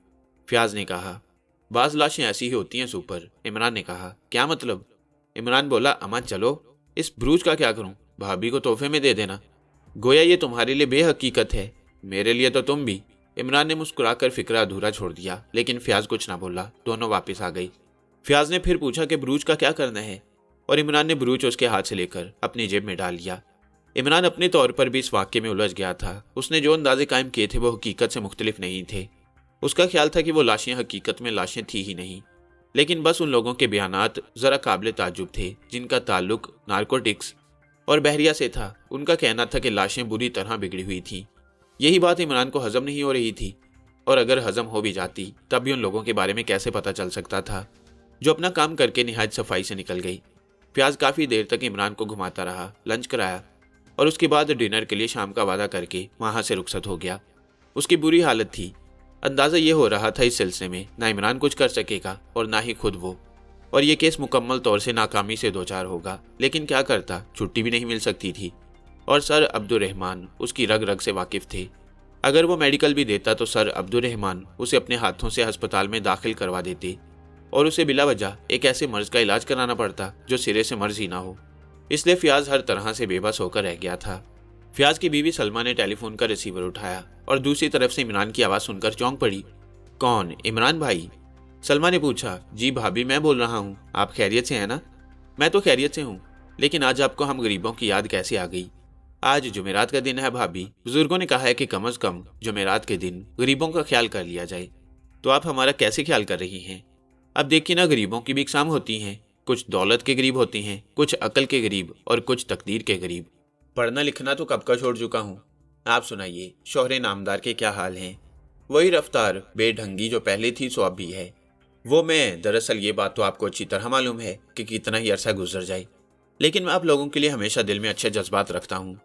फयाज ने कहा, बाज लाशें ऐसी ही होती हैं सुपर। इमरान ने कहा, क्या मतलब? इमरान बोला, अम्मा चलो, इस ब्रूज का क्या करूं? भाभी को तोहफे में दे देना। गोया ये तुम्हारे लिए बेहकीकत है, मेरे लिए तो तुम भी। इमरान ने मुस्कुराकर फिक्रा अधूरा छोड़ दिया, लेकिन फयाज कुछ ना बोला। दोनों वापस आ गई। फयाज ने फिर पूछा कि ब्रूज का क्या करना है, और इमरान ने ब्रूज उसके हाथ से लेकर अपनी जेब में डाल लिया। इमरान अपने तौर पर भी इस वाक्य में उलझ गया था। उसने जो अंदाजे कायम किए थे वो हकीकत से मुख्तलिफ नहीं थे। उसका ख्याल था कि वो लाशें हकीकत में लाशें थी ही नहीं, लेकिन बस उन लोगों के बयानात जरा काबिल ताज्जुब थे जिनका ताल्लुक नारकोटिक्स और बहरिया से था। उनका कहना था कि लाशें बुरी तरह बिगड़ी हुई थीं। यही बात इमरान को हजम नहीं हो रही थी, और अगर हजम हो भी जाती तब भी उन लोगों के बारे में कैसे पता चल सकता था जो अपना काम करके निहायत सफाई से निकल गई। फयाज काफ़ी देर तक इमरान को घुमाता रहा, लंच कराया और उसके बाद डिनर के लिए शाम का वादा करके वहाँ से रुखसत हो गया। उसकी बुरी हालत थी। अंदाज़ा ये हो रहा था इस सिलसिले में ना इमरान कुछ कर सकेगा और ना ही खुद वो, और ये केस मुकम्मल तौर से नाकामी से दो चार होगा। लेकिन क्या करता, छुट्टी भी नहीं मिल सकती थी, और सर अब्दुर्रहमान उसकी रग रग से वाकिफ थे। अगर वो मेडिकल भी देता तो सर अब्दुर्रहमान उसे अपने हाथों से अस्पताल में दाखिल करवा देते, और उसे बिला वजह एक ऐसे मर्ज का इलाज कराना पड़ता जो सिरे से मर्ज ही ना हो। इसलिए फयाज हर तरह से बेबस होकर रह गया था। फयाज की बीवी सलमा ने टेलीफोन का रिसीवर उठाया और दूसरी तरफ से इमरान की आवाज़ सुनकर चौंक पड़ी। कौन? इमरान भाई? सलमा ने पूछा। जी भाभी, मैं बोल रहा हूँ। आप खैरियत से हैं ना? मैं तो खैरियत से हूँ, लेकिन आज आपको हम गरीबों की याद कैसे आ गई? आज जुमेरात का दिन है भाभी। बुजुर्गों ने कहा है कि कम से कम जुमेरात के दिन गरीबों का ख्याल कर लिया जाए। तो आप हमारा कैसे ख्याल कर रही हैं? अब देखिए ना, गरीबों की भी इकसाम होती हैं। कुछ दौलत के गरीब होते हैं, कुछ अकल के गरीब और कुछ तकदीर के गरीब। पढ़ना लिखना तो कब का छोड़ चुका हूँ। आप सुनाइए, शोहरे नामदार के क्या हाल हैं? वही रफ्तार बेढंगी जो पहले थी सो अब भी है। वो मैं दरअसल ये बात तो आपको अच्छी तरह मालूम है कि कितना ही अरसा गुजर जाए, लेकिन मैं आप लोगों के लिए हमेशा दिल में अच्छे जज्बात रखता हूँ,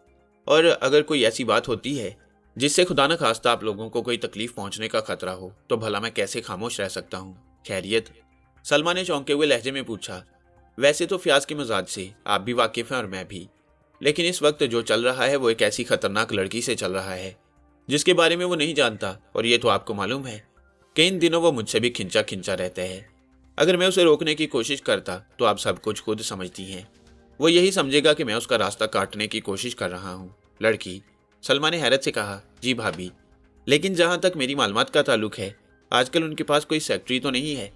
और अगर कोई ऐसी बात होती है जिससे खुदा न खास्ता आप लोगों को कोई तकलीफ पहुंचने का खतरा हो तो भला मैं कैसे खामोश रह सकता हूँ। खैरियत? सलमा ने चौंके हुए लहजे में पूछा। वैसे तो फयाज के मिजाज से आप भी वाकिफ हैं और मैं भी, लेकिन इस वक्त जो चल रहा है वो एक ऐसी खतरनाक लड़की से चल रहा है जिसके बारे में वो नहीं जानता, और ये तो आपको मालूम है कि इन दिनों वो मुझसे भी खिंचा खिंचा रहता है। अगर मैं उसे रोकने की कोशिश करता तो आप सब कुछ खुद समझती हैं, वो यही समझेगा कि मैं उसका रास्ता काटने की कोशिश कर रहा हूँ। लड़की? सलमा ने हैरत से कहा। जी भाभी, लेकिन जहाँ तक मेरी मालूमात का ताल्लुक है आजकल उनके पास कोई सेक्रेटरी तो नहीं है।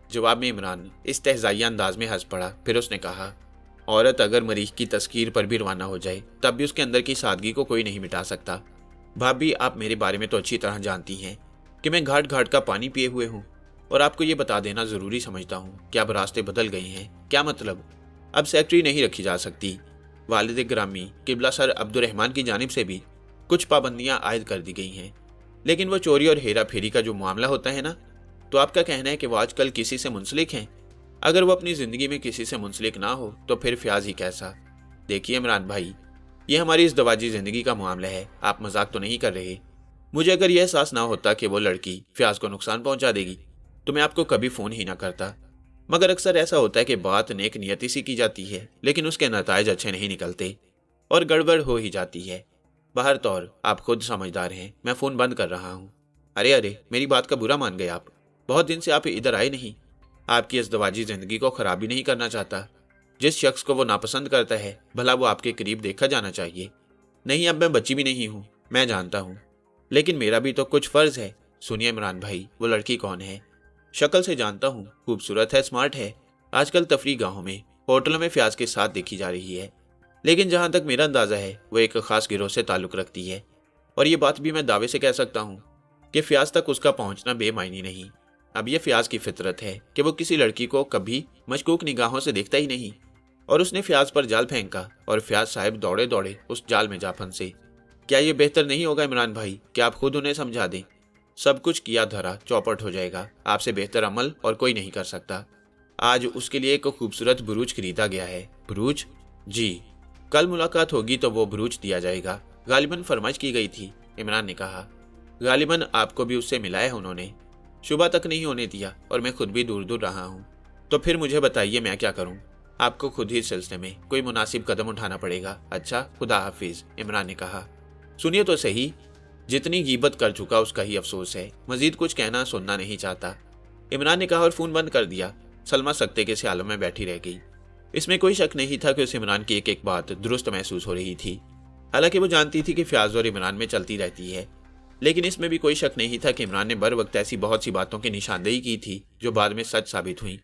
जवाब में इमरान इस्तेहज़ाइया अंदाज में हंस पड़ा। फिर उसने कहा, औरत अगर मरीज की तस्कीर पर भी रवाना हो जाए तब भी उसके अंदर की सादगी को कोई नहीं मिटा सकता। भाभी, आप मेरे बारे में तो अच्छी तरह जानती हैं कि मैं घाट घाट का पानी पिए हुए हूँ, और आपको ये बता देना ज़रूरी समझता हूँ कि अब रास्ते बदल गए हैं। क्या मतलब? अब सेक्रेटरी नहीं रखी जा सकती। वालिद ग्रामी किबला सर अब्दुर्रहमान की जानिब से भी कुछ पाबंदियाँ आयद कर दी गई हैं, लेकिन वो चोरी और हेरा फेरी का जो मामला होता है ना, तो आपका कहना है कि वो आजकल किसी से मुंसलिक हैं। अगर वो अपनी ज़िंदगी में किसी से मुंसलिक ना हो तो फिर फयाज ही कैसा? देखिए इमरान भाई, ये हमारी इस दवाजी ज़िंदगी का मामला है, आप मजाक तो नहीं कर रहे। मुझे अगर यह एहसास ना होता कि वो लड़की फयाज को नुकसान पहुंचा देगी तो मैं आपको कभी फ़ोन ही ना करता। मगर अक्सर ऐसा होता है कि बात नेक नियति से की जाती है, लेकिन उसके नताइज अच्छे नहीं निकलते और गड़बड़ हो ही जाती है। बाहर तौर आप खुद समझदार हैं, मैं फ़ोन बंद कर रहा हूँ। अरे अरे, मेरी बात का बुरा मान गए आप? बहुत दिन से आप इधर आए नहीं। आपकी इस दवाजी ज़िंदगी को ख़राब भी नहीं करना चाहता। जिस शख्स को वो नापसंद करता है भला वो आपके करीब देखा जाना चाहिए। नहीं, अब मैं बच्ची भी नहीं हूँ, मैं जानता हूँ, लेकिन मेरा भी तो कुछ फ़र्ज़ है। सुनिए इमरान भाई, वो लड़की कौन है? शक्ल से जानता हूँ, खूबसूरत है, स्मार्ट है, आजकल तफरी गाहों में होटलों में फयाज के साथ देखी जा रही है। लेकिन जहाँ तक मेरा अंदाज़ा है वो एक ख़ास गिरोह से ताल्लुक़ रखती है, और ये बात भी मैं दावे से कह सकता हूँ कि फयाज तक उसका पहुँचना बेमायनी नहीं। अब यह फयाज की फितरत है कि वो किसी लड़की को कभी मशकूक निगाहों से देखता ही नहीं, और उसने फयाज पर जाल फेंका और फयाज साहब दौड़े दौड़े उस जाल में जा फंसे। क्या ये बेहतर नहीं होगा इमरान भाई कि आप खुद उन्हें समझा दें? सब कुछ किया धरा चौपट हो जाएगा। आपसे बेहतर अमल और कोई नहीं कर सकता। आज उसके लिए एक खूबसूरत बुरूज खरीदा गया है। बुरूज? जी, कल मुलाकात होगी तो वो बुरूज दिया जाएगा। गालिबन फरमाइश की गई थी, इमरान ने कहा। गालिबन आपको भी उससे मिलाया उन्होंने? सुबह तक नहीं होने दिया और मैं खुद भी दूर दूर रहा हूँ। तो फिर मुझे बताइए मैं क्या करूँ? आपको खुद ही इस सिलसिले में कोई मुनासिब कदम उठाना पड़ेगा। अच्छा, खुदा हाफिज, इमरान ने कहा। सुनिए तो सही, जितनी गीबत कर चुका उसका ही अफसोस है। मजीद कुछ कहना सुनना नहीं चाहता, इमरान ने कहा और फोन बंद कर दिया। सलमा सकते के से आलम में बैठी रह गई। इसमें कोई शक नहीं था कि उसे इमरान की एक एक बात दुरुस्त महसूस हो रही थी। हालांकि वो जानती थी कि फ्याज और इमरान में चलती रहती है, लेकिन इसमें भी कोई शक नहीं था कि इमरान ने बर वक्त ऐसी बहुत सी बातों की निशानदेही की थी जो बाद में सच साबित हुई।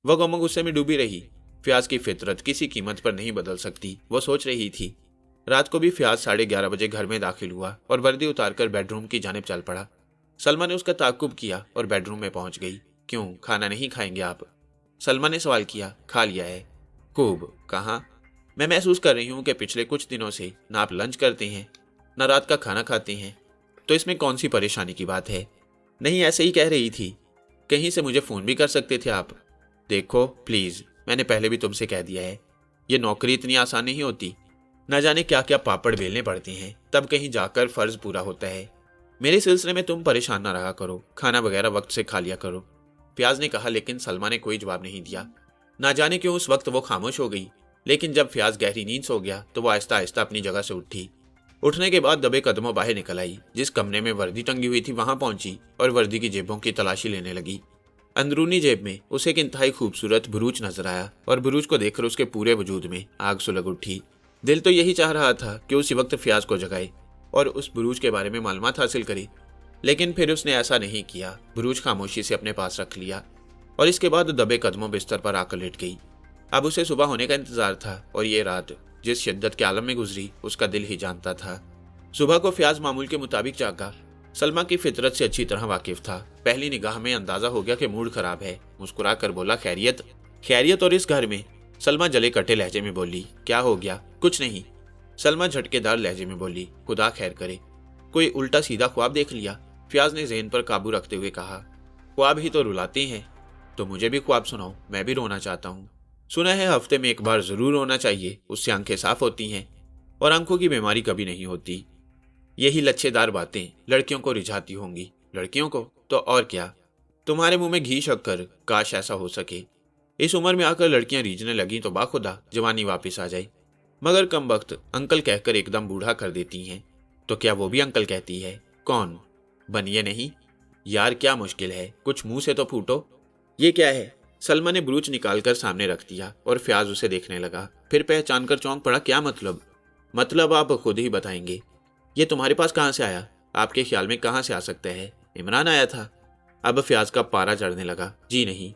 वह गम गुस्से में डूबी रही। फ्याज की फितरत किसी कीमत पर नहीं बदल सकती, वो सोच रही थी। रात को भी फ्याज 11:30 बजे घर में दाखिल हुआ और वर्दी उतारकर बेडरूम की जानिब चल पड़ा। सलमा ने उसका ताक्कुब किया और बेडरूम में पहुंच गई। क्यों, खाना नहीं खाएंगे आप? सलमा ने सवाल किया। खा लिया है। खूब, कहाँ? मैं महसूस कर रही हूँ कि पिछले कुछ दिनों से ना आप लंच करते हैं ना रात का खाना खाते हैं, तो इसमें कौन सी परेशानी की बात है? नहीं, ऐसे ही कह रही थी। कहीं से मुझे फोन भी कर सकते थे आप। देखो प्लीज, मैंने पहले भी तुमसे कह दिया है, ये नौकरी इतनी आसान नहीं होती। न जाने क्या क्या पापड़ बेलने पड़ते हैं, तब कहीं जाकर फर्ज पूरा होता है। मेरे सिलसिले में तुम परेशान ना रहा करो, खाना वगैरह वक्त से खा लिया करो, फ्याज ने कहा। लेकिन सलमा ने कोई जवाब नहीं दिया। ना जाने क्यों उस वक्त वो खामोश हो गई, लेकिन जब फ्याज गहरी नींद सो गया तो वो आहिस्ता आहिस्ता अपनी जगह से उठी। उठने के बाद दबे कदमों बाहर निकल आई। जिस कमरे में वर्दी टंगी हुई थी वहां पहुंची और वर्दी की जेबों की तलाशी लेने लगी। अंदरूनी जेब में उसे एक इंतहाई खूबसूरत बुरूज नजर आया और बुरूज को देखकर उसके पूरे वजूद में आग सुलग उठी। दिल तो यही चाह रहा था कि उसी वक्त फ्याज को जगाए और उस बुरूज के बारे में मालूमात हासिल करे, लेकिन फिर उसने ऐसा नहीं किया। बुरूज खामोशी से अपने पास रख लिया और इसके बाद दबे कदमों बिस्तर पर आकर लेट गई। अब उसे सुबह होने का इंतजार था और ये रात जिस शिद्दत के आलम में गुजरी उसका दिल ही जानता था। सुबह को फ्याज मामूल के मुताबिक जागा। सलमा की फितरत से अच्छी तरह वाकिफ था। पहली निगाह में अंदाजा हो गया कि मूड खराब है। मुस्कुरा कर बोला, खैरियत? खैरियत और इस घर में? सलमा जले कटे लहजे में बोली। क्या हो गया? कुछ नहीं। सलमा झटकेदार लहजे में बोली, खुदा खैर करे, कोई उल्टा सीधा ख्वाब देख लिया? फ्याज ने ज़हन पर काबू रखते हुए कहा। ख्वाब ही तो रुलाते हैं, तो मुझे भी ख्वाब सुनाओ, मैं भी रोना चाहता हूँ। सुना है हफ्ते में एक बार जरूर रोना चाहिए, उससे आंखें साफ होती हैं और आंखों की बीमारी कभी नहीं होती। यही लच्छेदार बातें लड़कियों को रिझाती होंगी। लड़कियों को तो और क्या, तुम्हारे मुंह में घी शक्कर, काश ऐसा हो सके। इस उम्र में आकर लड़कियां रीझने लगी तो बाखुदा जवानी वापस आ जाए। मगर कमबख्त अंकल कहकर एकदम बूढ़ा कर देती हैं। तो क्या वो भी अंकल कहती है? कौन? बनिए नहीं यार, क्या मुश्किल है, कुछ मुंह से तो फूटो। ये क्या है? सलमा ने ब्रूच निकालकर सामने रख दिया और फ्याज उसे देखने लगा। फिर पहचान कर चौंक पड़ा। क्या मतलब? मतलब आप खुद ही बताएंगे। ये तुम्हारे पास कहाँ से आया? आपके ख्याल में कहाँ से आ सकता है? इमरान आया था। अब फ्याज का पारा चढ़ने लगा। जी नहीं।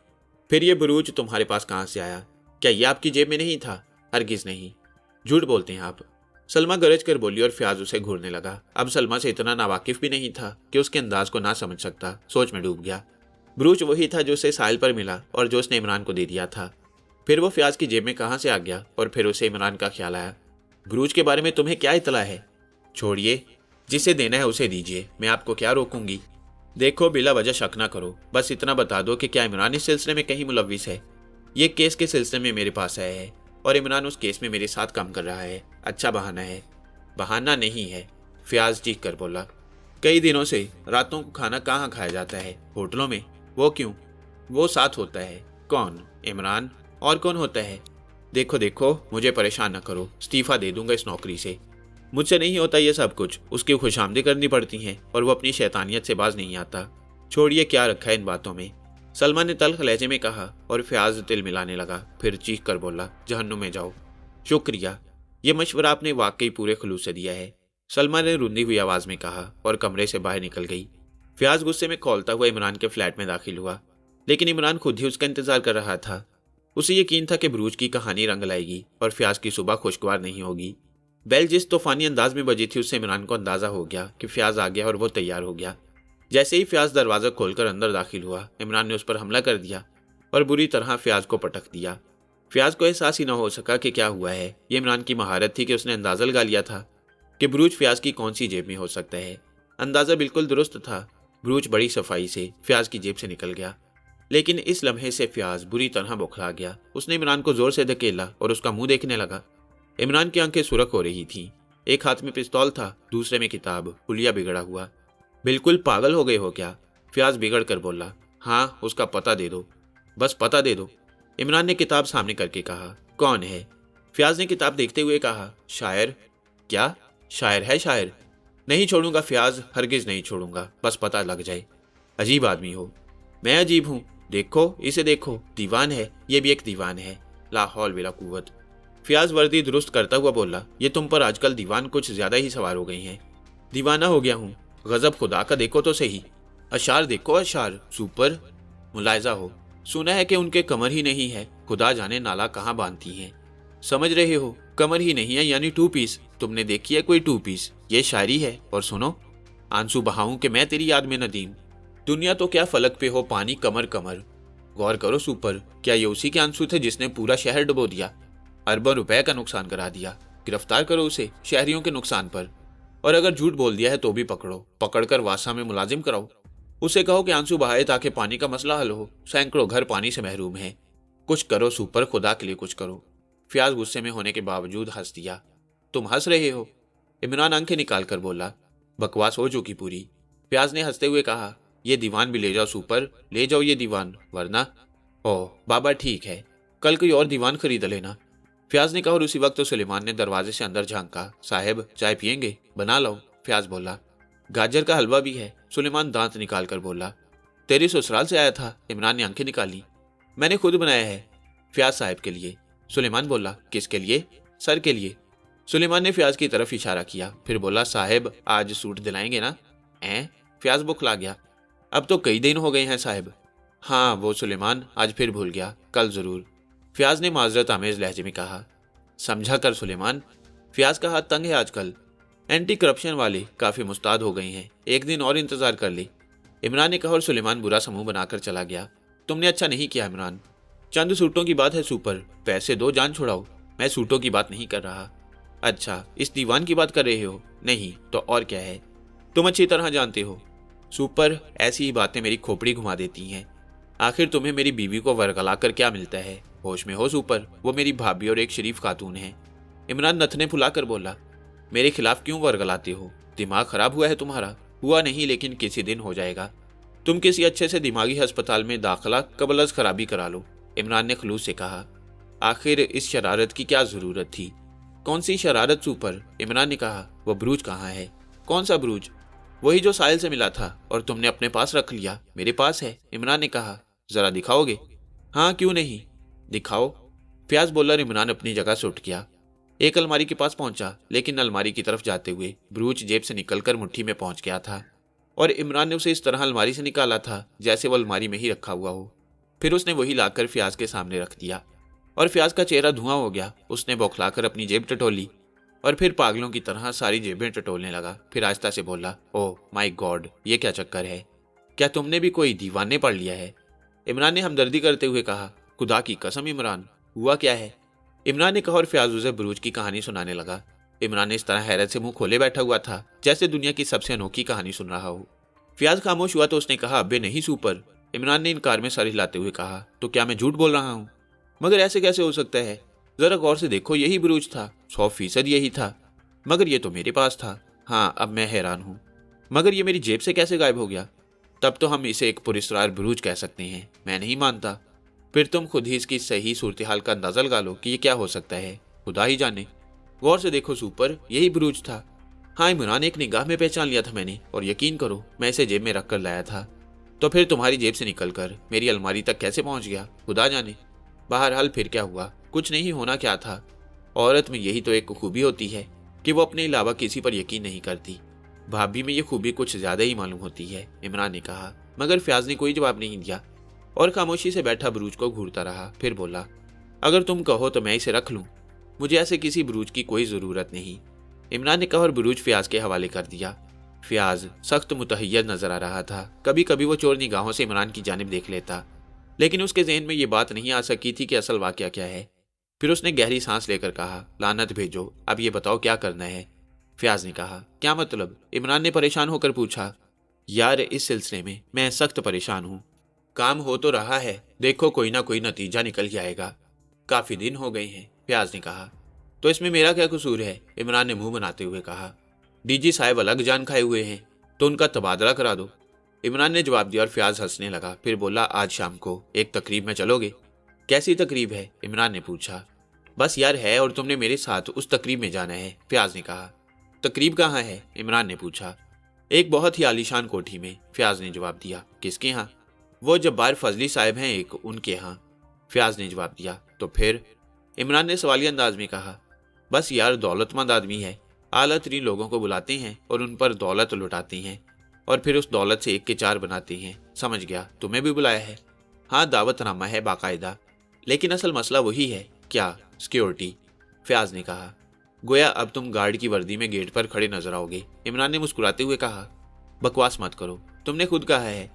फिर ये बुरूज तुम्हारे पास कहाँ से आया? क्या ये आपकी जेब में नहीं था? हरगिज नहीं, झूठ बोलते हैं आप। सलमा गरज कर बोली और फ्याज उसे घूरने लगा। अब सलमा से इतना नावाकिफ भी नहीं था कि उसके अंदाज को ना समझ सकता। सोच में डूब गया। ब्रूच वही था जो उसे साहिल पर मिला और जो उसने इमरान को दे दिया था। फिर वो फ्याज की जेब में कहाँ से आ गया? और फिर उसे इमरान का ख्याल आया। ब्रूच के बारे में तुम्हें क्या इतला है? छोड़िए, जिसे देना है उसे दीजिए, मैं आपको क्या रोकूंगी। देखो, बिला वजह शक ना करो, बस इतना बता दो कि क्या इमरान इस सिलसिले में कहीं मुलव्विस है? ये केस के सिलसिले में मेरे पास आया है और इमरान उस केस में मेरे साथ काम कर रहा है। अच्छा बहाना है? बहाना नहीं है, फ्याज चीख कर बोला। कई दिनों से रातों को खाना कहाँ खाया जाता है? होटलों में। वो क्यों? वो साथ होता है। कौन? इमरान। और कौन होता है? देखो देखो, मुझे परेशान न करो, इस्तीफा दे दूंगा इस नौकरी से। मुझसे नहीं होता ये सब कुछ, उसकी खुशामदी करनी पड़ती हैं और वो अपनी शैतानियत से बाज नहीं आता। छोड़िए, क्या रखा है इन बातों में? सलमा ने तल्ख लहजे में कहा और फ्याज तिल मिलाने लगा। फिर चीख कर बोला, जहन्नुम में जाओ। शुक्रिया, ये मशवरा आपने वाकई पूरे खुलूस से दिया है, सलमा ने रुंधी हुई आवाज में कहा और कमरे से बाहर निकल गई। फ्याज गुस्से में खौलता हुआ इमरान के फ्लैट में दाखिल हुआ, लेकिन इमरान खुद ही उसका इंतजार कर रहा था। उसे यकीन था कि ब्रूज की कहानी रंग लाएगी और फ्याज की सुबह खुशगवार नहीं होगी। बेल जिस तूफानी अंदाज में बजी थी उससे इमरान को अंदाजा हो गया कि फ्याज आ गया और वो तैयार हो गया। जैसे ही फ्याज दरवाजा खोलकर अंदर दाखिल हुआ, इमरान ने उस पर हमला कर दिया और बुरी तरह फ्याज को पटक दिया। फ्याज को एहसास ही न हो सका कि क्या हुआ है। ये इमरान की महारत थी कि उसने अंदाजा लगा लिया था कि ब्रूज फ्याज की कौन सी जेब में हो सकता है। अंदाजा बिल्कुल दुरुस्त था। बरूच बड़ी सफाई से फयाज की जेब से निकल गया, लेकिन इस लम्हे से फयाज बुरी तरह बौखला गया। उसने इमरान को जोर से धकेला और उसका मुंह देखने लगा। इमरान की आंखें सुरख हो रही थीं। एक हाथ में पिस्तौल था, दूसरे में किताब, पुलिया बिगड़ा हुआ। बिल्कुल पागल हो गए हो क्या? फयाज बिगड़ कर बोला। हाँ, उसका पता दे दो, बस पता दे दो। इमरान ने किताब सामने करके कहा। कौन है? फयाज ने किताब देखते हुए कहा। शायर। क्या? शायर है शायर? नहीं छोड़ूंगा फयाज, हरगिज नहीं छोड़ूंगा, बस पता लग जाए। अजीब आदमी हो। मैं अजीब हूँ? देखो, इसे देखो, दीवान है, ये भी एक दीवान है। ला हौल बिला कुव्वत। फयाज वर्दी दुरुस्त करता हुआ बोला। ये तुम पर आजकल दीवान कुछ ज्यादा ही सवार हो गई हैं। दीवाना हो गया हूँ। गजब खुदा का देखो तो सही। अशार देखो, अशार, सुपर। मुलायजा हो। सुना है कि उनके कमर ही नहीं है, खुदा जाने नाला कहाँ बांधती हैं। समझ रहे हो, कमर ही नहीं है यानी 2 पीस। तुमने देखी है कोई 2 पीस? ये शायरी है। और सुनो, आंसू बहाऊं कि मैं तेरी याद में नदीम। दुनिया तो क्या फलक पे हो पानी, कमर कमर। गौर करो सुपर, क्या ये उसी के आंसू थे जिसने पूरा शहर डुबो दिया, अरबों रुपए का नुकसान करा दिया? गिरफ्तार करो उसे, शहरियों के नुकसान पर। और अगर झूठ बोल दिया है तो भी पकड़ो, पकड़कर वासा में मुलाजिम कराओ। उसे कहो कि आंसू बहाए ताकि पानी का मसला हल हो। सैकड़ों घर पानी से महरूम हैं। कुछ करो सुपर, खुदा के लिए कुछ करो। फयाज गुस्से में होने के बावजूद हंस दिया। तुम हंस रहे हो? इमरान आंखें निकाल कर बोला। बकवास हो चुकी पूरी। फयाज ने हंसते हुए कहा। ये दीवान भी ले जाओ सुपर, ले जाओ ये दीवान, वरना। ओह बाबा ठीक है, कल कोई और दीवान खरीद लेना। फयाज ने कहा और उसी वक्त तो सुलेमान ने दरवाजे से अंदर झांका। साहब चाय पियेंगे? बना लो, फयाज बोला। गाजर का हलवा भी है, सुलेमान दांत निकाल कर बोला। तेरी ससुराल से आया था, इमरान ने आंखें निकाली। मैंने खुद बनाया है, फयाज साहब के लिए, सुलेमान बोला। किसके लिए? सर के लिए। सुलेमान ने फयाज की तरफ इशारा किया, फिर बोला। साहब आज सूट दिलाएंगे ना? फयाज बुखला गया। अब तो कई दिन हो गए हैं साहब। हाँ वो सुलेमान आज फिर भूल गया, कल जरूर, फयाज ने माजरत आमेज लहजे में कहा। समझा कर सुलेमान, फयाज का हाथ तंग है आजकल। एंटी करप्शन वाले काफी मुस्ताद हो गए हैं, एक दिन और इंतजार कर ले, इमरान ने कहा और सुलेमान बुरा समूह बनाकर चला गया। तुमने अच्छा नहीं किया इमरान, चंद सूटों की बात है सुपर, पैसे दो जान छुड़ाओ। मैं सूटों की बात नहीं कर रहा। अच्छा इस दीवान की बात कर रहे हो? नहीं तो और क्या है? तुम अच्छी तरह जानते हो सुपर, ऐसी ही बातें मेरी खोपड़ी घुमा देती हैं। आखिर तुम्हें मेरी बीवी को वरगला कर क्या मिलता है? होश में हो सुपर, वो मेरी भाभी और एक शरीफ खातून है। इमरान नथने फुलाकर बोला। मेरे खिलाफ क्यों वरगलाते हो? दिमाग खराब हुआ है तुम्हारा? हुआ नहीं लेकिन किसी दिन हो जाएगा। तुम किसी अच्छे से दिमागी अस्पताल में दाखिला कबल अज खराबी करा लो, इमरान ने खलूस से कहा। आखिर इस शरारत की क्या जरूरत थी? कौन सी शरारत सुपर? इमरान ने कहा। वो ब्रूज कहाँ है? कौन सा ब्रूज? वही जो साहिल से मिला था और तुमने अपने पास रख लिया। मेरे पास है, इमरान ने कहा। जरा दिखाओगे? हाँ क्यों नहीं, दिखाओ, फयाज बोला। इमरान अपनी जगह से उठ गया, एक अलमारी के पास पहुंचा, लेकिन अलमारी की तरफ जाते हुए ब्रूच जेब से निकलकर मुट्ठी में पहुंच गया था और इमरान ने उसे इस तरह अलमारी से निकाला था जैसे वो अलमारी में ही रखा हुआ हो। फिर उसने वही लाकर फयाज के सामने रख दिया और फयाज का चेहरा धुआं हो गया। उसने बौखलाकर अपनी जेब टटोली और फिर पागलों की तरह सारी जेबें टटोलने लगा। फिर आहिस्ता से बोला, ओह माय गॉड, ये क्या चक्कर है? क्या तुमने भी कोई दीवाने पढ़ लिया है? इमरान ने हमदर्दी करते हुए कहा। खुदा की कसम इमरान, हुआ क्या है? इमरान ने कहा और फयाज उसे ब्रूज की कहानी सुनाने लगा। इमरान ने इस तरह हैरत से मुंह खोले बैठा हुआ था जैसे दुनिया की सबसे अनोखी कहानी सुन रहा हो। फयाज खामोश हुआ तो उसने कहा, अबे नहीं सुपर। इमरान ने इनकार में सर हिलाते हुए कहा, तो क्या मैं झूठ बोल रहा हूँ? मगर ऐसे कैसे हो सकता है? जरा गौर से देखो, यही ब्रूज था, 100% यही था। मगर ये तो मेरे पास था। हाँ अब मैं हैरान हूँ, मगर ये मेरी जेब से कैसे गायब हो गया? तब तो हम इसे एक पुरस्कार ब्रूज कह सकते हैं। मैं नहीं मानता। फिर तुम खुद ही इसकी सही सूरत हाल का अंदाजा लगा लो कि ये क्या हो सकता है, खुदा ही जाने। गौर से देखो सुपर, यही ब्रूज था। हाँ इमरान, एक निगाह में पहचान लिया था मैंने, और यकीन करो मैं इसे जेब में रख कर लाया था। तो फिर तुम्हारी जेब से निकलकर मेरी अलमारी तक कैसे पहुंच गया, खुदा जाने। बहरहाल फिर क्या हुआ? कुछ नहीं, होना क्या था। औरत में यही तो एक खूबी होती है कि वो अपने अलावा किसी पर यकीन नहीं करती। भाभी में ये खूबी कुछ ज्यादा ही मालूम होती है, इमरान ने कहा। मगर फयाज ने कोई जवाब नहीं दिया और खामोशी से बैठा ब्रूज को घूरता रहा। फिर बोला, अगर तुम कहो तो मैं इसे रख लूं, मुझे ऐसे किसी ब्रूज की कोई जरूरत नहीं, इमरान ने कहा और ब्रूज फयाज के हवाले कर दिया। फयाज सख्त मुतहय्यर नजर आ रहा था। कभी कभी वो चोर निगाहों से इमरान की जानिब देख लेता, लेकिन उसके ज़हन में ये बात नहीं आ सकी थी कि असल वाकया क्या है। फिर उसने गहरी सांस लेकर कहा, लानत भेजो, अब ये बताओ क्या करना है? फयाज ने कहा, क्या मतलब? इमरान ने परेशान होकर पूछा। यार इस सिलसिले में मैं सख्त परेशान हूँ। काम हो तो रहा है, देखो कोई ना कोई नतीजा निकल के आएगा। काफी दिन हो गए हैं, फयाज ने कहा। तो इसमें मेरा क्या कसूर है, इमरान ने मुंह बनाते हुए कहा। डीजी साहब अलग जान खाए हुए हैं तो उनका तबादला करा दो, इमरान ने जवाब दिया और फयाज हंसने लगा। फिर बोला, आज शाम को एक तकरीब में चलोगे? कैसी तकरीब है, इमरान ने पूछा। बस यार है, और तुमने मेरे साथ उस तकरीब में जाना है, फयाज ने कहा। तकरीब कहाँ है, इमरान ने पूछा। एक बहुत ही आलीशान कोठी में, फयाज ने जवाब दिया। किसके यहाँ? वो जब्बार फजली साहब हैं एक, उनके यहाँ, फयाज ने जवाब दिया। तो फिर, इमरान ने सवालिया अंदाज में कहा। बस यार दौलतमंद आदमी है, आला तरीन लोगों को बुलाते हैं और उन पर दौलत लुटाते हैं और फिर उस दौलत से एक के चार बनाते हैं। समझ गया, तुम्हें भी बुलाया है? हाँ, दावतनामा है बाकायदा, लेकिन असल मसला वही है। क्या? सिक्योरिटी, फयाज ने कहा। गोया अब तुम गार्ड की वर्दी में गेट पर खड़े नजर आओगे, इमरान ने मुस्कुराते हुए कहा। बकवास मत करो, तुमने खुद कहा है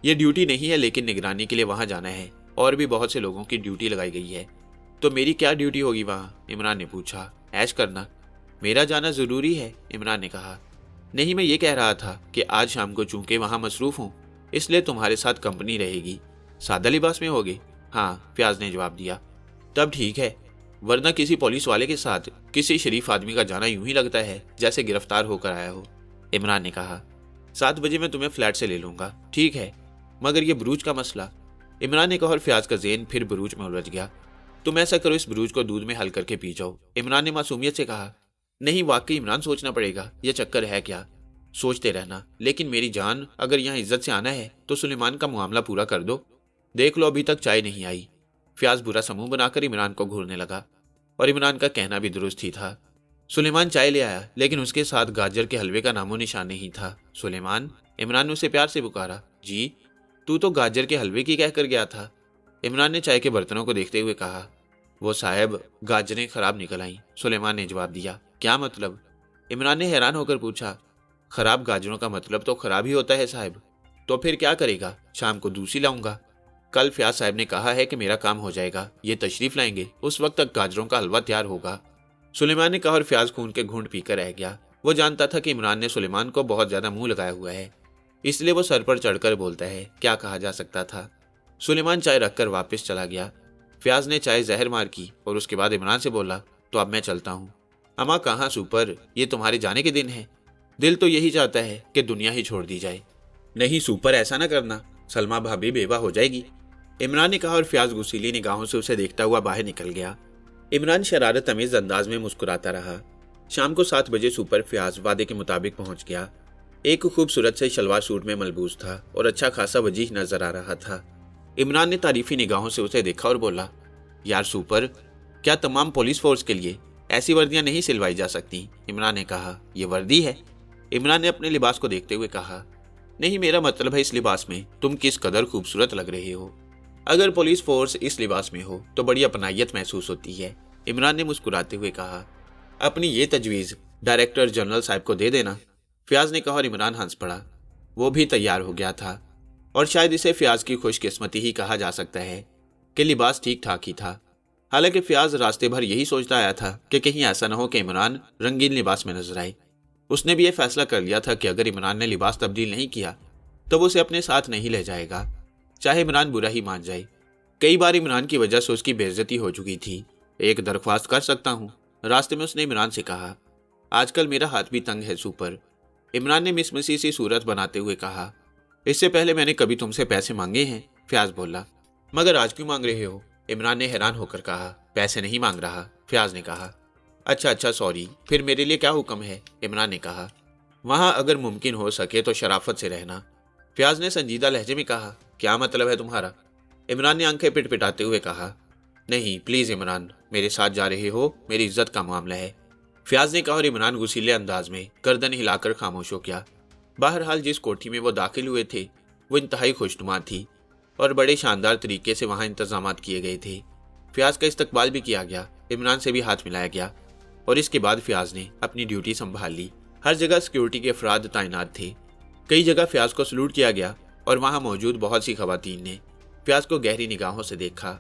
ये ड्यूटी नहीं है, लेकिन निगरानी के लिए वहां जाना है और भी बहुत से लोगों की ड्यूटी लगाई गई है। तो मेरी क्या ड्यूटी होगी वहां, इमरान ने पूछा। ऐश करना। मेरा जाना जरूरी है, इमरान ने कहा। नहीं, मैं ये कह रहा था कि आज शाम को चूंकि वहां मसरूफ हूं, इसलिए तुम्हारे साथ कंपनी रहेगी। सादा लिबास में होगे? हाँ, फयाज ने जवाब दिया। तब ठीक है, वरना किसी पुलिस वाले के साथ किसी शरीफ आदमी का जाना यूं ही लगता है जैसे गिरफ्तार होकर आया हो, इमरान ने कहा। 7 बजे मैं तुम्हें फ्लैट से ले लूंगा, ठीक है? मगर ये बरूज का मसला, इमरान ने कहा और फयाज का ज़हन फिर बरूज में उलझ गया। तुम ऐसा करो, इस बरूज को दूध में हल करके पी जाओ, इमरान ने मासूमियत से कहा। नहीं वाकई इमरान, सोचना पड़ेगा, ये चक्कर है क्या? सोचते रहना, लेकिन मेरी जान, अगर यहाँ इज्जत से आना है तो सुलेमान का मामला पूरा कर दो। देख लो अभी तक चाय नहीं आई। फयाज बुरा समूह बनाकर इमरान को घूरने लगा और इमरान का कहना भी दुरुस्त ही था। सुलेमान चाय ले आया, लेकिन उसके साथ गाजर के हलवे का नामो निशान नहीं था। सुलेमान, इमरान ने उसे प्यार से पुकारा। जी? तू तो गाजर के हलवे की कहकर गया था, इमरान ने चाय के बर्तनों को देखते हुए कहा। वो साहब, गाजरें खराब निकल आईं, सुलेमान ने जवाब दिया। क्या मतलब? इमरान ने हैरान होकर पूछा। खराब गाजरों का मतलब तो खराब ही होता है साहब। तो फिर क्या करेगा? शाम को दूसरी लाऊंगा। कल फयाज साहब ने कहा है कि मेरा काम हो जाएगा, ये तशरीफ लाएंगे, उस वक्त तक गाजरों का हलवा तैयार होगा, सुलेमान ने कहा और फयाज खून के घूंट पीकर रह गया। वो जानता था कि इमरान ने सुलेमान को बहुत ज्यादा मुंह लगाया हुआ है, इसलिए वो सर पर चढ़कर बोलता है। क्या कहा जा सकता था? सुलेमान चाय रखकर वापस चला गया। फयाज ने चाय जहर मार की और उसके बाद इमरान से बोला, तो अब मैं चलता हूँ। अमा कहाँ सुपर, ये तुम्हारे जाने के दिन है। दिल तो यही चाहता है कि दुनिया ही छोड़ दी जाए। नहीं सुपर, ऐसा ना करना, सलमा भाभी बेवा हो जाएगी, इमरान ने कहा और फयाज गुस्सीली निगाहों से उसे देखता हुआ बाहर निकल गया। इमरान शरारत अमीज अंदाज में मुस्कुराता रहा। शाम को 7 बजे सुपर फयाज वादे के मुताबिक पहुंच गया। एक खूबसूरत से शलवार सूट में मलबूस था और अच्छा खासा वजीह नजर आ रहा था। इमरान ने तारीफी निगाहों से उसे देखा और बोला, यार सुपर, क्या तमाम पुलिस फोर्स के लिए ऐसी वर्दियां नहीं सिलवाई जा सकती? इमरान ने कहा। ये वर्दी है, इमरान ने अपने लिबास को देखते हुए कहा। नहीं, मेरा मतलब है इस लिबास में तुम किस कदर खूबसूरत लग रहे हो। अगर पुलिस फोर्स इस लिबास में हो तो बड़ी अपनायत महसूस होती है, इमरान ने मुस्कुराते हुए कहा। अपनी ये तजवीज़ डायरेक्टर जनरल साहब को दे देना, फयाज ने कहा और इमरान हंस पड़ा। वो भी तैयार हो गया था और शायद इसे फयाज की खुशकिस्मती ही कहा जा सकता है कि लिबास ठीक ठाक ही था। हालांकि फयाज रास्ते भर यही सोचता आया था कि कहीं ऐसा न हो कि इमरान रंगीन लिबास में नजर आए। उसने भी यह फैसला कर लिया था कि अगर इमरान ने लिबास तब्दील नहीं किया तो वो उसे अपने साथ नहीं ले जाएगा, चाहे इमरान बुरा ही मान जाए। कई बार इमरान की वजह से उसकी बेइज्जती हो चुकी थी। एक दरख्वास्त कर सकता हूँ, रास्ते में उसने इमरान से कहा। आजकल मेरा हाथ भी तंग है सुपर, इमरान ने मिसमसी सी सूरत बनाते हुए कहा। इससे पहले मैंने कभी तुमसे पैसे मांगे हैं? फयाज बोला। मगर आज क्यों मांग रहे हो? इमरान ने हैरान होकर कहा। पैसे नहीं मांग रहा, फयाज ने कहा। अच्छा सॉरी, फिर मेरे लिए क्या हुक्म है? इमरान ने कहा। वहां अगर मुमकिन हो सके तो शराफत से रहना, फयाज ने संजीदा लहजे में कहा। क्या मतलब है तुम्हारा? इमरान ने आंखें पिटपिटाते हुए कहा। नहीं प्लीज इमरान, मेरे साथ जा रहे हो, मेरी इज्जत का मामला है, फयाज ने कहा और इमरान गुस्सीले अंदाज में गर्दन हिलाकर खामोश हो गया। बहरहाल जिस कोठी में वो दाखिल हुए थे वो इंतहाई खुशनुमा थी और बड़े शानदार तरीके से वहां इंतजामात किए गए थे। फयाज का इस्तकबाल भी किया गया, इमरान से भी हाथ मिलाया गया और इसके बाद फयाज ने अपनी ड्यूटी संभाल ली। हर जगह सिक्योरिटी के अफराद तैनात थे। कई जगह फयाज को सलूट किया गया और वहां मौजूद बहुत सी खवातीन ने फयाज को गहरी निगाहों से देखा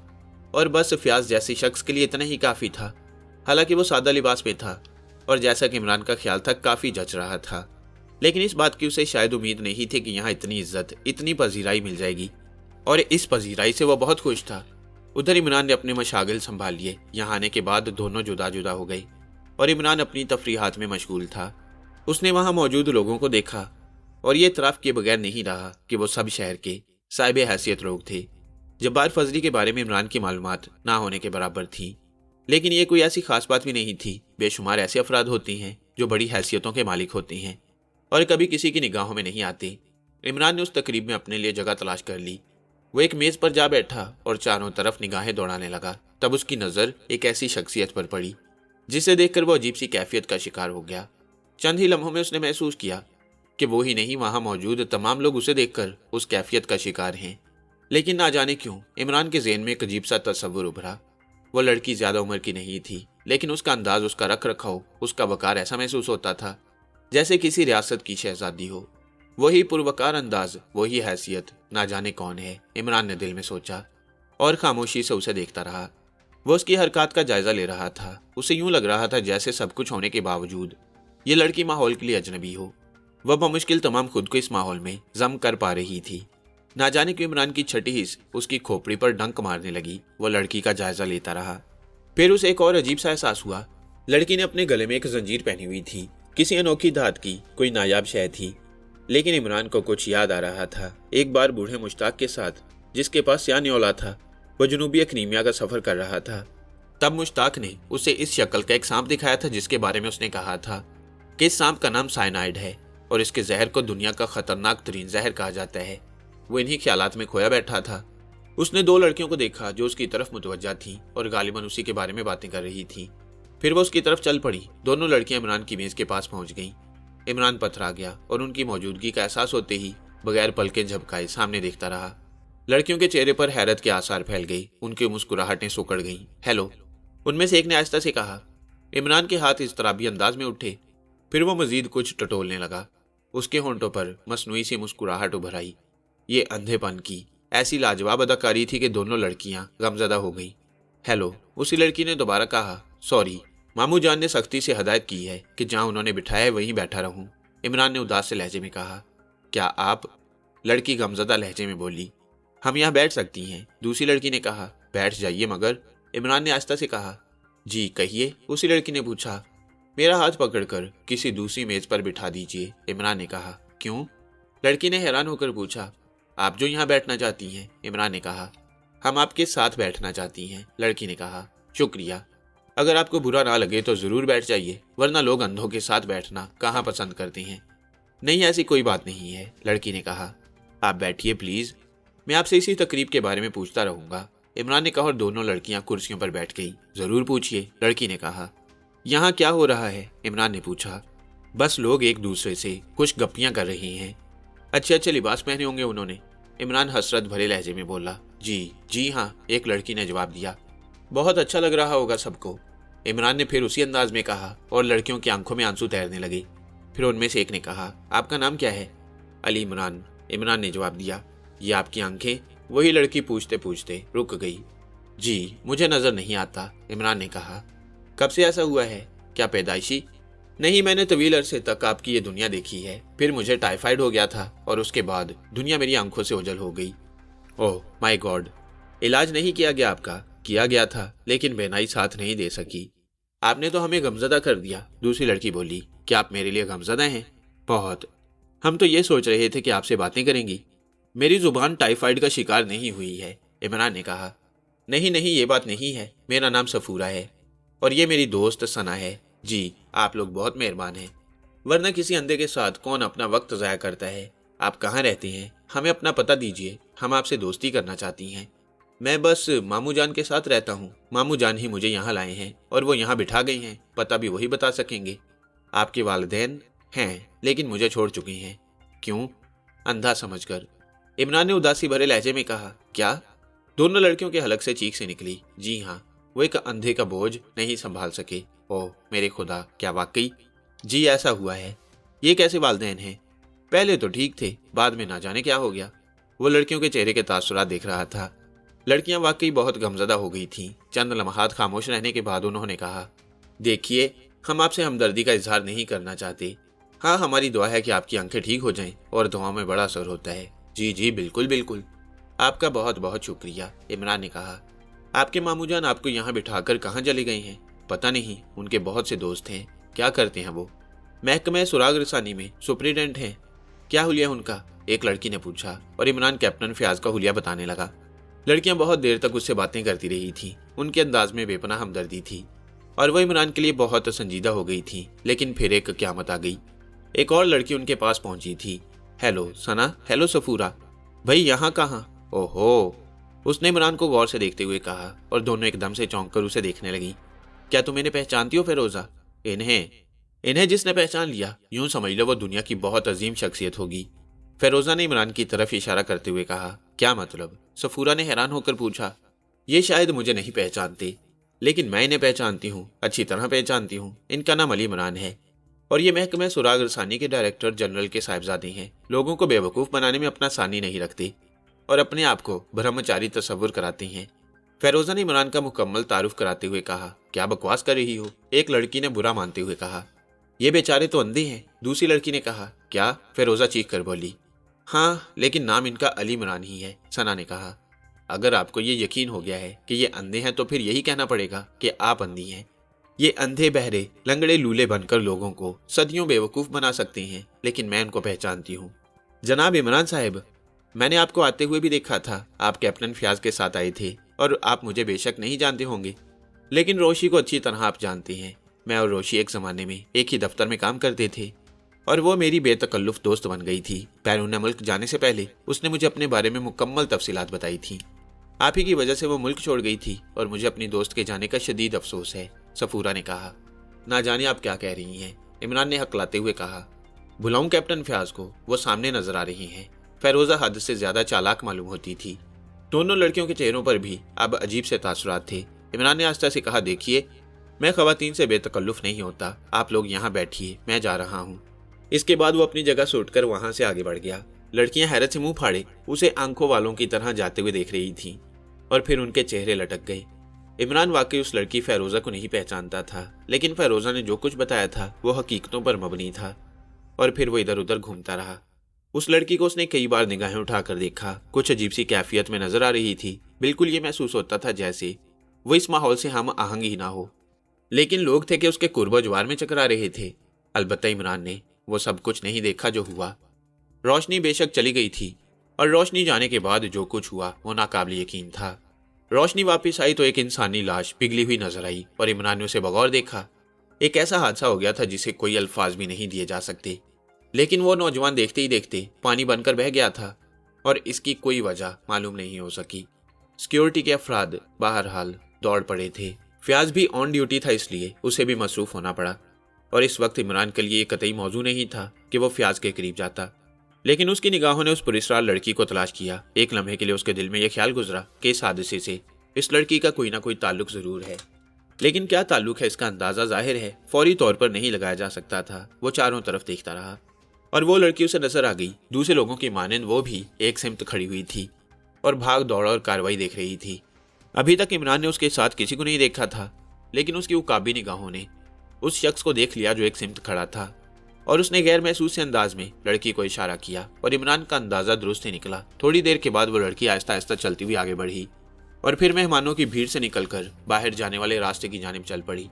और बस फयाज जैसे शख्स के लिए इतना ही काफी था। हालांकि वो सादा लिबास में था और जैसा कि इमरान का ख्याल था काफी जच रहा था, लेकिन इस बात की उसे शायद उम्मीद नहीं थी कि यहाँ इतनी इज्जत, इतनी पजीराई मिल जाएगी, और इस पजीराई से वो बहुत खुश था। उधर इमरान ने अपने मशागिल संभाल लिए। यहाँ आने के बाद दोनों जुदा जुदा हो गए और इमरान अपनी तफरीहात में मशगूल था। उसने वहाँ मौजूद लोगों को देखा और ये इतराफ़ किए बगैर नहीं रहा कि वो सब शहर के साहिब हैसियत लोग थे। जब्बार फजली के बारे में इमरान की मालूमात ना होने के बराबर थी, लेकिन ये कोई ऐसी खास बात भी नहीं थी। बेशुमार ऐसे अफराद होते हैं जो बड़ी हैसियतों के मालिक होते हैं और कभी किसी की निगाहों में नहीं आते। इमरान ने उस तकरीब में अपने लिए जगह तलाश कर ली। वो एक मेज़ पर जा बैठा और चारों तरफ निगाहें दौड़ाने लगा। तब उसकी नज़र एक ऐसी शख्सियत पर पड़ी जिसे देखकर वो अजीब सी कैफियत का शिकार हो गया। चंद ही लम्हों में उसने महसूस किया कि वो ही नहीं, वहाँ मौजूद तमाम लोग उसे देखकर उस कैफियत का शिकार हैं। लेकिन ना जाने क्यों इमरान के ज़हन में एक अजीब सा तस्वुर उभरा। वो लड़की ज़्यादा उम्र की नहीं थी, लेकिन उसका अंदाज, उसका रख रखाव, उसका वकार ऐसा महसूस होता था जैसे किसी रियासत की शहजादी हो। वही पुरवकार अंदाज, वही हैसियत, ना जाने कौन है, इमरान ने दिल में सोचा और खामोशी से उसे देखता रहा। वो उसकी हरकत का जायजा ले रहा था। उसे यूं लग रहा था जैसे सब कुछ होने के बावजूद ये लड़की माहौल के लिए अजनबी हो। वह बमुश्किल तमाम खुद को इस माहौल में जम कर पा रही थी। ना जाने क्यों इमरान की छठी हिस्स उसकी खोपड़ी पर डंक मारने लगी। वो लड़की का जायजा लेता रहा। फिर उसे एक और अजीब सा एहसास हुआ। लड़की ने अपने गले में एक जंजीर पहनी हुई थी, किसी अनोखी धात की, कोई नायाब शय थी। लेकिन इमरान को कुछ याद आ रहा था। एक बार बूढ़े मुश्ताक के साथ, जिसके पास सियाह औला था, वह जनूबी अखनीमिया का सफर कर रहा था। तब मुश्ताक ने उसे इस शक्ल का एक सांप दिखाया था जिसके बारे में उसने कहा था कि इस सांप का नाम साइनाइड है और इसके जहर को दुनिया का खतरनाक तरीन जहर कहा जाता है। वो इन्हीं ख्यालात में खोया बैठा था। उसने दो लड़कियों को देखा जो उसकी तरफ मुतवज्जा थीं और गालिबन उसी के बारे में बातें कर रही थीं। फिर वो उसकी तरफ चल पड़ी। दोनों लड़कियां इमरान की मेज के पास पहुंच गईं। इमरान पथरा गया और उनकी मौजूदगी का एहसास होते ही बगैर पलकें झपकाए सामने देखता रहा। लड़कियों के चेहरे पर हैरत के आसार फैल गई। उनकी मुस्कुराहटें सुकड़ गईं। हेलो, उनमें से एक ने आहिस्ता से कहा। इमरान के हाथ इस तरह भी अंदाज में उठे। फिर वो मजीद कुछ टटोलने लगा। उसके होंठों पर मसनूई सी मुस्कुराहट उभर आई। ये अंधेपन की ऐसी लाजवाब अदाकारी थी कि दोनों लड़कियां गमजदा हो गईं। हेलो, उसी लड़की ने दोबारा कहा। सॉरी, मामू जान ने सख्ती से हदायत की है कि जहां उन्होंने बिठाया है वहीं बैठा रहूं। इमरान ने उदास से लहजे में कहा। क्या आप? लड़की गमजदा लहजे में बोली। हम यहाँ बैठ सकती हैं। दूसरी लड़की ने कहा। बैठ जाइए मगर, इमरान ने आहिस्ता से कहा। जी कहिए, उसी लड़की ने पूछा। मेरा हाथ पकड़कर किसी दूसरी मेज पर बिठा दीजिए, इमरान ने कहा। क्यों? लड़की ने हैरान होकर पूछा। आप जो यहाँ बैठना चाहती हैं, इमरान ने कहा। हम आपके साथ बैठना चाहती हैं, लड़की ने कहा। शुक्रिया। अगर आपको बुरा ना लगे तो जरूर बैठ जाइए, वरना लोग अंधों के साथ बैठना कहाँ पसंद करते हैं। नहीं, ऐसी कोई बात नहीं है, लड़की ने कहा। आप बैठिए प्लीज, मैं आपसे इसी तकरीब के बारे में पूछता रहूंगा, इमरान ने कहा और दोनों लड़कियां कुर्सियों पर बैठ गई। जरूर पूछिए, लड़की ने कहा। यहाँ क्या हो रहा है, इमरान ने पूछा। बस लोग एक दूसरे से कुछ गप्पियां कर रहे हैं। अच्छे अच्छे लिबास पहने होंगे उन्होंने, इमरान हसरत भरे लहजे में बोला। जी हाँ, एक लड़की ने जवाब दिया। बहुत अच्छा लग रहा होगा सबको, इमरान ने फिर उसी अंदाज में कहा और लड़कियों की आंखों में आंसू तैरने लगे। फिर उनमें से एक ने कहा। आपका नाम क्या है? अली इमरान, इमरान ने जवाब दिया। ये आपकी आंखें? वही लड़की पूछते पूछते रुक गई। जी मुझे नजर नहीं आता, इमरान ने कहा। कब से ऐसा हुआ है? क्या पैदाइशी? नहीं, मैंने तवील अरसे तक आपकी ये दुनिया देखी है। फिर मुझे टाइफाइड हो गया था और उसके बाद दुनिया मेरी आंखों से ओझल हो गई। ओह माय गॉड, इलाज नहीं किया गया आपका? किया गया था, लेकिन बेनाई साथ नहीं दे सकी। आपने तो हमें गमजदा कर दिया, दूसरी लड़की बोली। क्या आप मेरे लिए गमजदा हैं? बहुत। हम तो ये सोच रहे थे कि आपसे बातें करेंगी। मेरी जुबान टाइफाइड का शिकार नहीं हुई है, इमरान ने कहा। नहीं, ये बात नहीं है। मेरा नाम सफूरा है और ये मेरी दोस्त सना है। जी आप लोग बहुत मेहरबान हैं, वरना किसी अंधे के साथ कौन अपना वक्त ज़ाया करता है। आप कहाँ रहते हैं? हमें अपना पता दीजिए, हम आपसे दोस्ती करना चाहती हैं। मैं बस मामू जान के साथ रहता हूँ। मामू जान ही मुझे यहाँ लाए हैं और वो यहाँ बिठा गई हैं। पता भी वही बता सकेंगे। आपके वालिदैन हैं, लेकिन मुझे छोड़ चुकी हैं। क्यों? अंधा समझकर, इमरान ने उदासी भरे लहजे में कहा। क्या? दोनों लड़कियों के हलक से चीख से निकली। जी हाँ, वो एक अंधे का बोझ नहीं संभाल सके। ओह मेरे खुदा, क्या वाकई? जी ऐसा हुआ है। ये कैसे वालिदैन हैं? पहले तो ठीक थे, बाद में ना जाने क्या हो गया। वो लड़कियों के चेहरे के तासुरात देख रहा था। लड़कियां वाकई बहुत गमजदा हो गई थीं। चंद लम्हात खामोश रहने के बाद उन्होंने कहा। देखिए, हम आपसे हमदर्दी का इजहार नहीं करना चाहते। हाँ, हमारी दुआ है कि आपकी आंखें ठीक हो जाएं और दुआ में बड़ा असर होता है। जी जी बिल्कुल बिल्कुल, आपका बहुत बहुत शुक्रिया, इमरान ने कहा। आपके मामू जान आपको यहाँ बिठाकर कहाँ चले गए हैं? पता नहीं, उनके बहुत से दोस्त हैं। क्या करते हैं वो? महकमे सुराग रसानी में सुपरिटेंडेंट हैं। क्या हुलिया उनका? एक लड़की ने पूछा और इमरान कैप्टन फयाज का हुलिया बताने लगा। लड़कियां बहुत देर तक उससे बातें करती रही थी। उनके अंदाज में बेपनाह हमदर्दी थी और वो इमरान के लिए बहुत संजीदा हो गई थी। लेकिन फिर एक क़यामत आ गई। एक और लड़की उनके पास पहुंची थी। हेलो सना, हेलो सफूरा, भाई यहाँ कहाँ? ओहो, उसने इमरान को गौर से देखते हुए कहा और दोनों एकदम से चौंक कर उसे देखने लगी। क्या तुम इन्हें पहचानती हो फिरोजा? इन्हें जिसने पहचान लिया, यूं समझ लो वो दुनिया की बहुत अजीम शख्सियत होगी। फिरोजा ने इमरान की तरफ इशारा करते हुए कहा। क्या मतलब? सफूरा ने हैरान होकर पूछा। ये शायद मुझे नहीं पहचानते, लेकिन मैं इन्हें पहचानती हूँ, अच्छी तरह पहचानती हूँ। इनका नाम अली इमरान है और ये महकमे सुराग रसानी के डायरेक्टर जनरल के साहिबजादे हैं। लोगों को बेवकूफ़ बनाने में अपना सानी नहीं रखते और अपने आप को ब्रह्मचारी तस्वुर कराते हैं। फिरोजा ने इमरान का मुकम्मल तारुफ कराते हुए कहा। क्या बकवास कर रही हो? एक लड़की ने बुरा मानते हुए कहा। ये बेचारे तो अंधे हैं, दूसरी लड़की ने कहा। क्या? फिरोजा चीख कर बोली। हाँ, लेकिन नाम इनका अली इमरान ही है, सना ने कहा। अगर आपको ये यकीन हो गया है कि ये अंधे हैं तो फिर यही कहना पड़ेगा कि आप अंधी हैं। ये अंधे बहरे लंगड़े लूले बनकर लोगों को सदियों बेवकूफ़ बना सकते हैं, लेकिन मैं इनको पहचानती हूँ। जनाब इमरान साहब, मैंने आपको आते हुए भी देखा था। आप कैप्टन फयाज के साथ आए थे और आप मुझे बेशक नहीं जानते होंगे, लेकिन रोशी को अच्छी तरह आप जानते हैं। मैं और रोशी एक ज़माने में एक ही दफ्तर में काम करते थे और वो मेरी बेतकल्लुफ़ दोस्त बन गई थी। बैरून मुल्क जाने से पहले उसने मुझे अपने बारे में मुकम्मल तफसीलात बताई थी। आप ही की वजह से वो मुल्क छोड़ गई थी और मुझे अपनी दोस्त के जाने का शदीद अफसोस है, सफूरा ने कहा। ना जाने आप क्या कह रही हैं, इमरान ने हकलाते हुए कहा। बुलाऊं कैप्टन फयाज को? वो सामने नजर आ रही हैं। फिरोजा हद से ज्यादा चालाक मालूम होती थी। दोनों लड़कियों के चेहरों पर भी अब अजीब से तासुरात थे। इमरान ने आस्था से कहा, देखिए, मैं खवातीन से बेतकल्लुफ़ नहीं होता। आप लोग यहाँ बैठिए, मैं जा रहा हूँ। इसके बाद वो अपनी जगह से उठकर वहां से आगे बढ़ गया। लड़कियां हैरत से मुंह फाड़े उसे आंखों वालों की तरह जाते हुए देख रही थीं और फिर उनके चेहरे लटक गए। इमरान वाकई उस लड़की फिरोजा को नहीं पहचानता था, लेकिन फिरोजा ने जो कुछ बताया था वो हकीकतों पर मबनी था। और फिर वो इधर उधर घूमता रहा। उस लड़की को उसने कई बार निगाहें उठाकर देखा। कुछ अजीब सी कैफियत में नजर आ रही थी। बिल्कुल ये महसूस होता था जैसे वो इस माहौल से हम आहंग ही ना हो, लेकिन लोग थे कि उसके कुर्बो ज्वार में चकरा रहे थे। अलबत्ता इमरान ने वो सब कुछ नहीं देखा जो हुआ। रोशनी बेशक चली गई थी और रोशनी जाने के बाद जो कुछ हुआ वो नाकाबिल यकीन था। रोशनी वापस आई तो एक इंसानी लाश पिघली हुई नजर आई और इमरान ने उसे बगौर देखा। एक ऐसा हादसा हो गया था जिसे कोई अल्फाज भी नहीं दिए जा सकते, लेकिन वो नौजवान देखते ही देखते पानी बनकर बह गया था और इसकी कोई वजह मालूम नहीं हो सकी। सिक्योरिटी के अफराद बहरहाल दौड़ पड़े थे। फयाज भी ऑन ड्यूटी था, इसलिए उसे भी मसरूफ होना पड़ा और इस वक्त इमरान के लिए कतई मौजू नहीं था कि वो फयाज के करीब जाता। लेकिन उसकी निगाहों ने उस पुरस्कार लड़की को तलाश किया। एक लम्हे के लिए उसके दिल में यह ख्याल गुजरा कि इस हादसे से इस लड़की का कोई ना कोई ताल्लुक जरूर है, लेकिन क्या ताल्लुक है इसका अंदाजा जाहिर है फौरी तौर पर नहीं लगाया जा सकता था। वो चारों तरफ देखता रहा और वो लड़की उसे नजर आ गई। दूसरे लोगों की मानंद वो भी एक सिमत खड़ी हुई थी और भाग दौड़ और कार्रवाई देख रही थी। अभी तक इमरान ने उसके साथ किसी को नहीं देखा था, लेकिन उसकी उकाबी निगाहों ने उस शख्स को देख लिया जो एक सिमत खड़ा था और उसने गैर महसूस अंदाज में लड़की को इशारा किया और इमरान का अंदाजा दुरुस्त ही निकला। थोड़ी देर के बाद वो लड़की आहिस्ता आहिस्ता चलती हुई आगे बढ़ी और फिर मेहमानों की भीड़ से निकलकर बाहर जाने वाले रास्ते की जानिब चल पड़ी।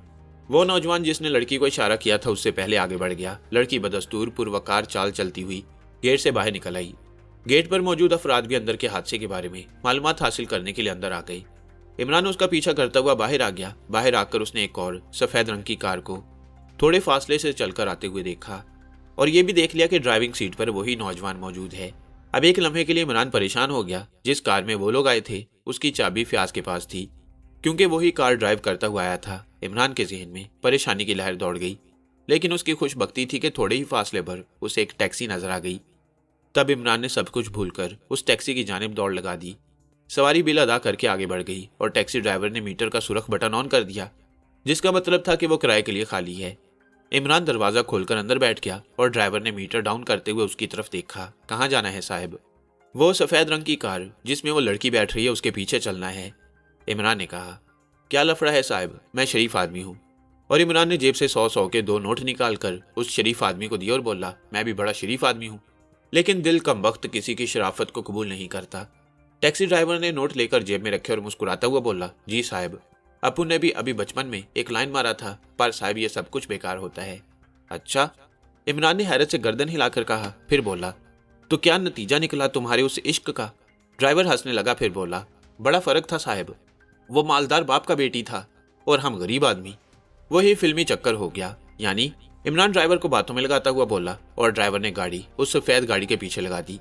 वो नौजवान जिसने लड़की को इशारा किया था उससे पहले आगे बढ़ गया। लड़की बदस्तूर पुरवकार चाल चलती हुई गेट से बाहर निकल आई। गेट पर मौजूद अफराद भी अंदर के हादसे के बारे में मालूमात हासिल करने के लिए अंदर आ गई। इमरान उसका पीछा करता हुआ बाहर आ गया। बाहर आकर उसने एक और सफेद रंग की कार को थोड़े फासले से चलकर आते हुए देखा और ये भी देख लिया कि ड्राइविंग सीट पर वही नौजवान मौजूद है। अब एक लम्हे के लिए इमरान परेशान हो गया। जिस कार में वो लोग आए थे उसकी चाबी फयाज के पास थी, क्योंकि वही कार ड्राइव करता हुआ आया था। इमरान के जहन में परेशानी की लहर दौड़ गई, लेकिन उसकी खुशबख्ती थी कि थोड़े ही फासले पर उसे एक टैक्सी नजर आ गई। तब इमरान ने सब कुछ भूलकर उस टैक्सी की जानिब दौड़ लगा दी। सवारी बिल अदा करके आगे बढ़ गई और टैक्सी ड्राइवर ने मीटर का सुरख बटन ऑन कर दिया, जिसका मतलब था कि वो किराए के लिए खाली है। इमरान दरवाजा खोलकर अंदर बैठ गया और ड्राइवर ने मीटर डाउन करते हुए उसकी तरफ देखा। कहाँ जाना है साहब? वो सफेद रंग की कार जिसमें वो लड़की बैठ रही है उसके पीछे चलना है, इमरान ने कहा। क्या लफड़ा है साहब? मैं शरीफ आदमी हूँ और इमरान ने जेब से 100 के 2 नोट निकाल कर उस शरीफ आदमी को दिए और बोला, मैं भी बड़ा शरीफ आदमी हूँ, लेकिन दिल कमबख्त किसी की शराफत को कबूल नहीं करता। टैक्सी ड्राइवर ने नोट लेकर जेब में रखे और मुस्कुराता हुआ बोला, जी साहब, अप्पू ने भी अभी बचपन में एक लाइन मारा था, पर साहब ये सब कुछ बेकार होता है। अच्छा? इमरान ने हैरत से गर्दन हिलाकर कहा, फिर बोला, तो क्या नतीजा निकला तुम्हारे उस इश्क का? ड्राइवर हंसने लगा, फिर बोला, बड़ा फर्क था साहब, वो मालदार बाप का बेटी था और हम गरीब आदमी। वही फिल्मी चक्कर हो गया। यानी? इमरान ड्राइवर को बातों में लगाता हुआ बोला, और ड्राइवर ने गाड़ी उस सफेद गाड़ी के पीछे लगा दी।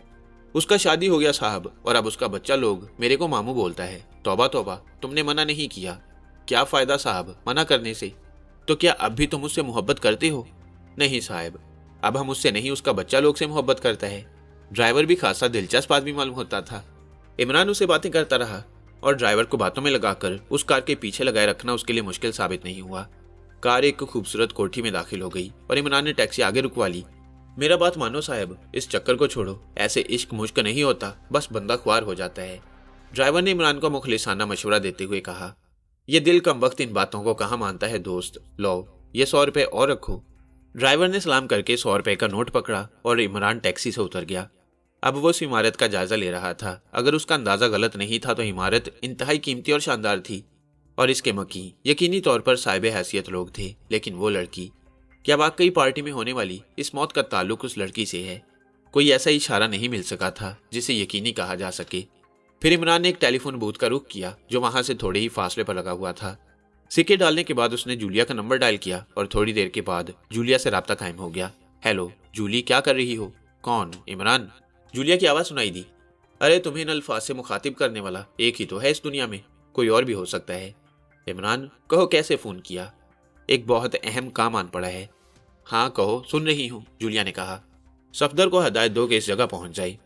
उसका शादी हो गया साहब, और अब उसका बच्चा लोग मेरे को मामू बोलता है। तौबा तौबा, तुमने मना नहीं किया। क्या फायदा साहब मना करने से? तो क्या अब भी तुम उससे मोहब्बत करते हो? नहीं साहब, अब हम उससे नहीं, उसका बच्चा लोग से मोहब्बत करता है। ड्राइवर भी खासा दिलचस्प आदमी मालूम होता था। इमरान उससे बातें करता रहा, और ड्राइवर को बातों में लगाकर उस कार के पीछे लगाए रखना उसके लिए मुश्किल साबित नहीं हुआ। कार एक खूबसूरत कोठी में दाखिल हो गई और इमरान ने टैक्सी आगे रुकवा ली। मेरा बात मानो साहब, इस चक्कर को छोड़ो, ऐसे इश्क मुश्क नहीं होता, बस बंदा ख्वार हो जाता है। ड्राइवर ने इमरान को मुखलिसाना मशवरा देते हुए कहा, ये दिल कम वक्त इन बातों को कहाँ मानता है दोस्त, लो ये 100 रुपए और रखो। ड्राइवर ने सलाम करके 100 रुपए का नोट पकड़ा और इमरान टैक्सी से उतर गया। अब वो उस इमारत का जायजा ले रहा था। अगर उसका अंदाजा गलत नहीं था तो इमारत इंतहाई कीमती और शानदार थी, और इसके मकीन यकीनी तौर पर साहिब हैसियत लोग थे। लेकिन वो लड़की, क्या वाकई पार्टी में होने वाली इस मौत का ताल्लुक उस लड़की से है? कोई ऐसा इशारा नहीं मिल सका था जिसे यकीनी कहा जा सके। फिर इमरान ने एक टेलीफोन बूथ का रुख किया जो वहां से थोड़े ही फासले पर लगा हुआ था। सिक्के डालने के बाद उसने जूलिया का नंबर डायल किया और थोड़ी देर के बाद जूलिया से राब्ता कायम हो गया। हेलो जूली, क्या कर रही हो? कौन? इमरान। जूलिया की आवाज सुनाई दी। अरे तुम्हें इन अल्फाज से मुखातिब करने वाला एक ही तो है इस दुनिया में, कोई और भी हो सकता है। इमरान, कहो कैसे फोन किया? एक बहुत अहम काम आन पड़ा है। हाँ कहो, सुन रही हूँ, जूलिया ने कहा। सफदर को हदायत दो कि इस जगह पहुंच जाए,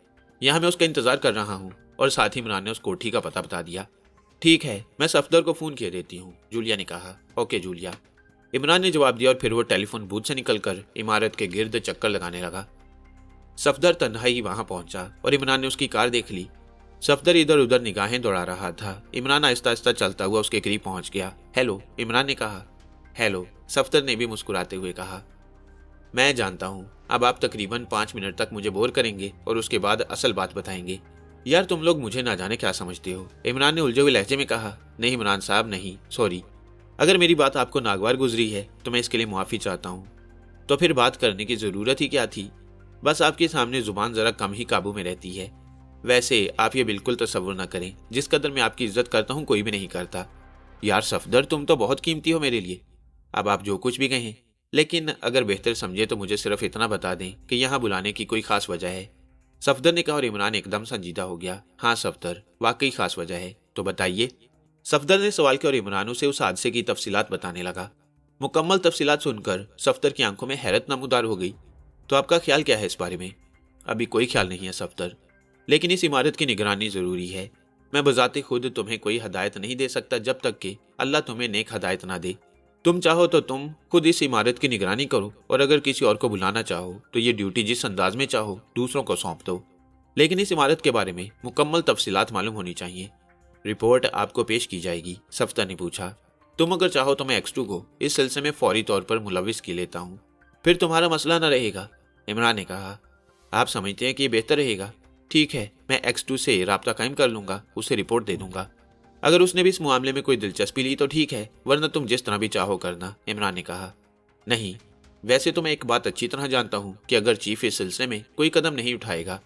यहाँ मैं उसका इंतजार कर रहा हूँ। और साथ ही इमरान ने उस कोठी का पता बता दिया। ठीक है, मैं सफदर को फोन किए देती हूँ, जूलिया ने कहा। ओके जूलिया, इमरान ने जवाब दिया और फिर वो टेलीफोन बूथ से निकलकर इमारत के गिर्द चक्कर लगाने लगा। सफदर तन्हा ही वहां पहुंचा और इमरान ने उसकी कार देख ली। सफदर इधर उधर निगाहें दौड़ा रहा था। इमरान आहिस्ता आहिस्ता चलता हुआ उसके करीब पहुंच गया। हेलो, इमरान ने कहा। हेलो, सफदर ने भी मुस्कुराते हुए कहा। मैं जानता हूँ अब आप तकरीबन 5 मिनट तक मुझे बोर करेंगे और उसके बाद असल बात बताएंगे। यार तुम लोग मुझे ना जाने क्या समझते हो, इमरान ने उलझे हुए लहजे में कहा। नहीं इमरान साहब, नहीं, सॉरी। अगर मेरी बात आपको नागवार गुजरी है तो मैं इसके लिए मुआफ़ी चाहता हूँ। तो फिर बात करने की ज़रूरत ही क्या थी? बस आपके सामने ज़ुबान ज़रा कम ही काबू में रहती है। वैसे आप ये बिल्कुल तसव्वुर न करें, जिस कदर मैं आपकी इज्जत करता हूँ कोई भी नहीं करता। यार सफदर, तुम तो बहुत कीमती हो मेरे लिए। अब आप जो कुछ भी कहें, लेकिन अगर बेहतर समझे तो मुझे सिर्फ इतना बता दें कि यहाँ बुलाने की कोई खास वजह है। सफदर ने कहा और इमरान एकदम संजीदा हो गया। हाँ सफदर, वाकई खास वजह है, तो बताइए। सफदर ने सवाल किया और इमरान उसे उस हादसे की तफसीलात बताने लगा। मुकम्मल तफसीलात सुनकर सफदर की आंखों में हैरत नमूदार हो गई। तो आपका ख्याल क्या है इस बारे में? अभी कोई ख्याल नहीं है सफदर, लेकिन इस इमारत की निगरानी जरूरी है। मैं बजाते खुद तुम्हें कोई हदायत नहीं दे सकता जब तक कि अल्लाह तुम्हें नेक हदायत ना दे। तुम चाहो तो तुम खुद इस इमारत की निगरानी करो, और अगर किसी और को बुलाना चाहो तो ये ड्यूटी जिस अंदाज में चाहो दूसरों को सौंप दो। लेकिन इस इमारत के बारे में मुकम्मल तफसीलात मालूम होनी चाहिए। रिपोर्ट आपको पेश की जाएगी, सफदर ने पूछा। तुम अगर चाहो तो मैं X2 को इस सिलसिले में फौरी तौर पर मुलविस की लेता हूँ, फिर तुम्हारा मसला न रहेगा, इमरान ने कहा। आप समझते हैं कि ये बेहतर रहेगा? ठीक है, मैं X2 से राब्ता कायम कर लूंगा, उसे रिपोर्ट दे दूंगा। अगर उसने भी इस मामले में कोई दिलचस्पी ली तो ठीक है, वरना तुम जिस तरह भी चाहो करना, इमरान ने कहा। नहीं, वैसे तो मैं एक बात अच्छी तरह जानता हूँ कि अगर चीफ इस सिलसिले में कोई कदम नहीं उठाएगा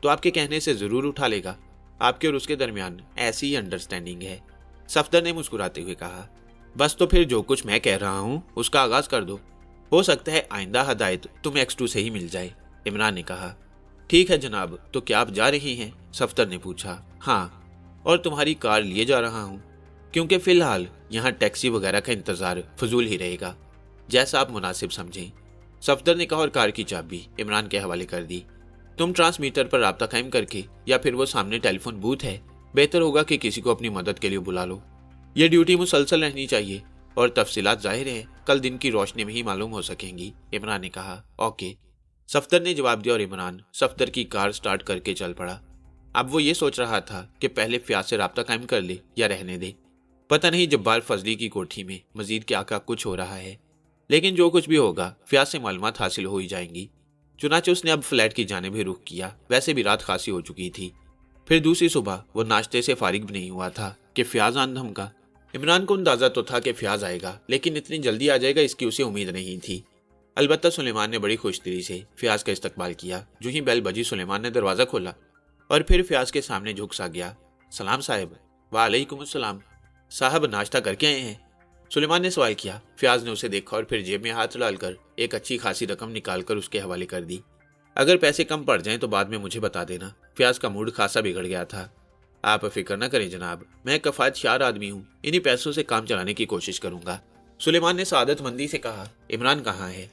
तो आपके कहने से जरूर उठा लेगा। आपके और उसके दरमियान ऐसी ही अंडरस्टैंडिंग है, सफदर ने मुस्कुराते हुए कहा। बस तो फिर जो कुछ मैं कह रहा हूँ उसका आगाज कर दो। हो सकता है आइंदा हदायत तुम्हें X2 से ही मिल जाए, इमरान ने कहा। ठीक है जनाब, तो क्या आप जा रही हैं? सफदर ने पूछा। हाँ, और तुम्हारी कार लिए जा रहा हूँ, क्योंकि फिलहाल यहाँ टैक्सी वगैरह का इंतजार फजूल ही रहेगा, जैसा आप मुनासिब समझें, सफदर ने कहा और कार की चाबी इमरान के हवाले कर दी। तुम ट्रांसमीटर पर राब्ता कायम करके, या फिर वो सामने टेलीफोन बूथ है, बेहतर होगा कि किसी को अपनी मदद के लिए बुला लो। ये ड्यूटी मुसलसल रहनी चाहिए और तफसीलात जाहिर है कल दिन की रोशनी में ही मालूम हो सकेंगी, इमरान ने कहा। ओके, सफदर ने जवाब दिया और इमरान सफदर की कार स्टार्ट करके चल पड़ा। अब वो ये सोच रहा था कि पहले फ्याज से राब्ता कायम कर ले या रहने दे, पता नहीं जब्बार फजली की कोठी में मजीद क्या क्या कुछ हो रहा है, लेकिन जो कुछ भी होगा फ्याज से मालूमात हासिल हो ही जाएंगी। चुनाचे उसने अब फ्लैट की जानिब ही रुख किया। वैसे भी रात खासी हो चुकी थी। फिर दूसरी सुबह वो नाश्ते से फारिग भी नहीं हुआ था कि फ्याज आन धमका। इमरान को अंदाजा तो था कि फ्याज आएगा, लेकिन इतनी जल्दी आ जाएगा इसकी उसे उम्मीद नहीं थी। अलबत्ता सुलेमान ने बड़ी खुशदिली से फ्याज का इस्तकबाल किया। जो ही बेल बजी सुलेमान ने दरवाज़ा खोला और फिर फ्याज के सामने झुक सा गया। सलाम साहब। वालेकुम अस्सलाम। साहब नाश्ता करके आए हैं? सुलेमान ने सवाल किया। फ्याज ने उसे देखा और फिर जेब में हाथ डालकर एक अच्छी खासी रकम निकालकर उसके हवाले कर दी। अगर पैसे कम पड़ जाएं तो बाद में मुझे बता देना। फ्याज का मूड खासा बिगड़ गया था। आप फिक्र न करें जनाब, मैं कफायत शार आदमी हूँ, इन्हीं पैसों से काम चलाने की कोशिश करूंगा। सुलेमान ने सादतमंदी से कहा। इमरान कहाँ है?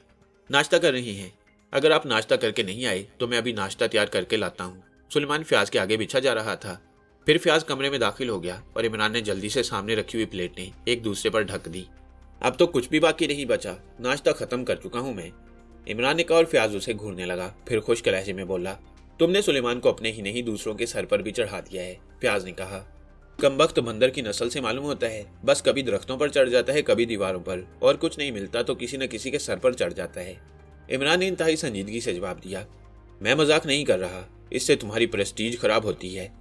नाश्ता कर रही हैं। अगर आप नाश्ता करके नहीं आए तो मैं अभी नाश्ता तैयार करके लाता हूँ। सुलेमान फ्याज के आगे बिछा जा रहा था। फिर फ्याज कमरे में दाखिल हो गया और इमरान ने जल्दी से सामने रखी हुई प्लेटें एक दूसरे पर ढक दी। अब तो कुछ भी बाकी नहीं बचा, नाश्ता खत्म कर चुका हूँ मैं, इमरान ने कहा और फ्याज उसे घूरने लगा। फिर खुश्क लहजे में बोला, तुमने सुलेमान को अपने ही नहीं दूसरों के सर पर भी चढ़ा दिया है। फ्याज ने कहा, कमबख्त बंदर की नस्ल से मालूम होता है, बस कभी दरख्तों पर चढ़ जाता है, कभी दीवारों पर, और कुछ नहीं मिलता तो किसी न किसी के सर पर चढ़ जाता है। इमरान ने इंतहाई संजीदगी से जवाब दिया, मैं मजाक नहीं कर रहा, इससे तुम्हारी प्रेस्टीज खराब होती है।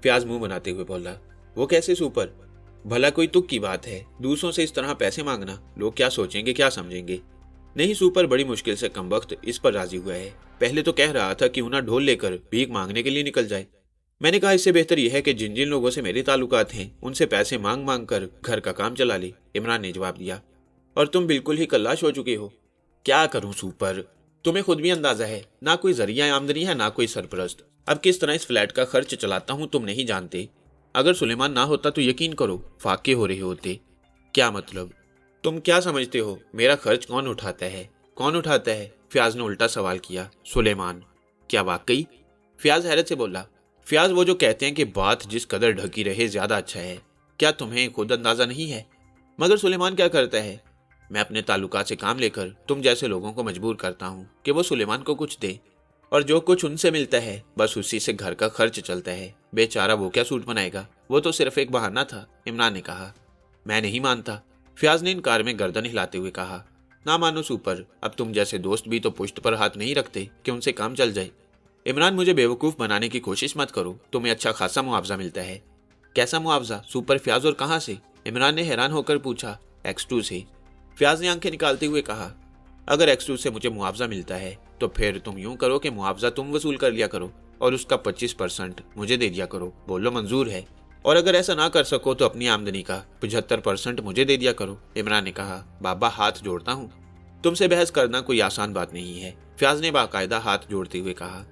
फ्याज मुंह बनाते हुए बोला, वो कैसे सुपर? भला कोई तुक की बात है, दूसरों से इस तरह पैसे मांगना, लोग क्या सोचेंगे क्या समझेंगे। नहीं सुपर, बड़ी मुश्किल से कमबख्त इस पर राजी हुआ है। पहले तो कह रहा था कि उन्हें ढोल लेकर भीख मांगने के लिए निकल जाए। मैंने कहा इससे बेहतर यह है कि जिन जिन लोगों से मेरे ताल्लुकात हैं उनसे पैसे मांग मांग कर घर का काम चला ले। इमरान ने जवाब दिया, और तुम बिल्कुल ही कल्लाश हो चुके हो। क्या करूं सुपर, तुम्हें खुद भी अंदाजा है, ना कोई जरिया आमदनी है ना कोई सरपरस्त। अब किस तरह इस फ्लैट का खर्च चलाता हूं तुम नहीं जानते। अगर सुलेमान ना होता तो यकीन करो फाके हो रहे होते। क्या मतलब? तुम क्या समझते हो मेरा खर्च कौन उठाता है? कौन उठाता है? फ्याज ने उल्टा सवाल किया। सुलेमान। क्या वाकई? फ्याज हैरत से बोला। फ्याज, वो जो कहते हैं कि बात जिस कदर ढकी रहे ज्यादा अच्छा है, क्या तुम्हें खुद अंदाजा नहीं है? मगर सुलेमान क्या करता है? मैं अपने ताल्लुकात से काम लेकर तुम जैसे लोगों को मजबूर करता हूँ कि वो सुलेमान को कुछ दे, और जो कुछ उनसे मिलता है बस उसी से घर का खर्च चलता है। बेचारा वो क्या सूट बनाएगा, वो तो सिर्फ एक बहाना था। इमरान ने कहा। मैं नहीं मानता। फ्याज ने इनकार में गर्दन हिलाते हुए कहा। ना मानो सुपर, अब तुम जैसे दोस्त भी तो पुश्त पर हाथ नहीं रखते कि उनसे काम चल जाए। इमरान, मुझे बेवकूफ़ बनाने की कोशिश मत करो, तुम्हें अच्छा खासा मुआवजा मिलता है। कैसा मुआवजा सुपर? फ्याज, और कहाँ से? इमरान ने हैरान होकर पूछा। X2 से। फ्याज ने आंखें निकालते हुए कहा, अगर X2 से मुझे मुआवजा मिलता है तो फिर तुम यूं करो कि मुआवजा तुम वसूल कर लिया करो और उसका 25% मुझे दे दिया करो। बोलो मंजूर है? और अगर ऐसा ना कर सको तो अपनी आमदनी का 75% मुझे दे दिया करो। इमरान ने कहा। बाबा, हाथ जोड़ता हूँ, तुमसे बहस करना कोई आसान बात नहीं है। फ्याज ने बाकायदा हाथ जोड़ते हुए कहा।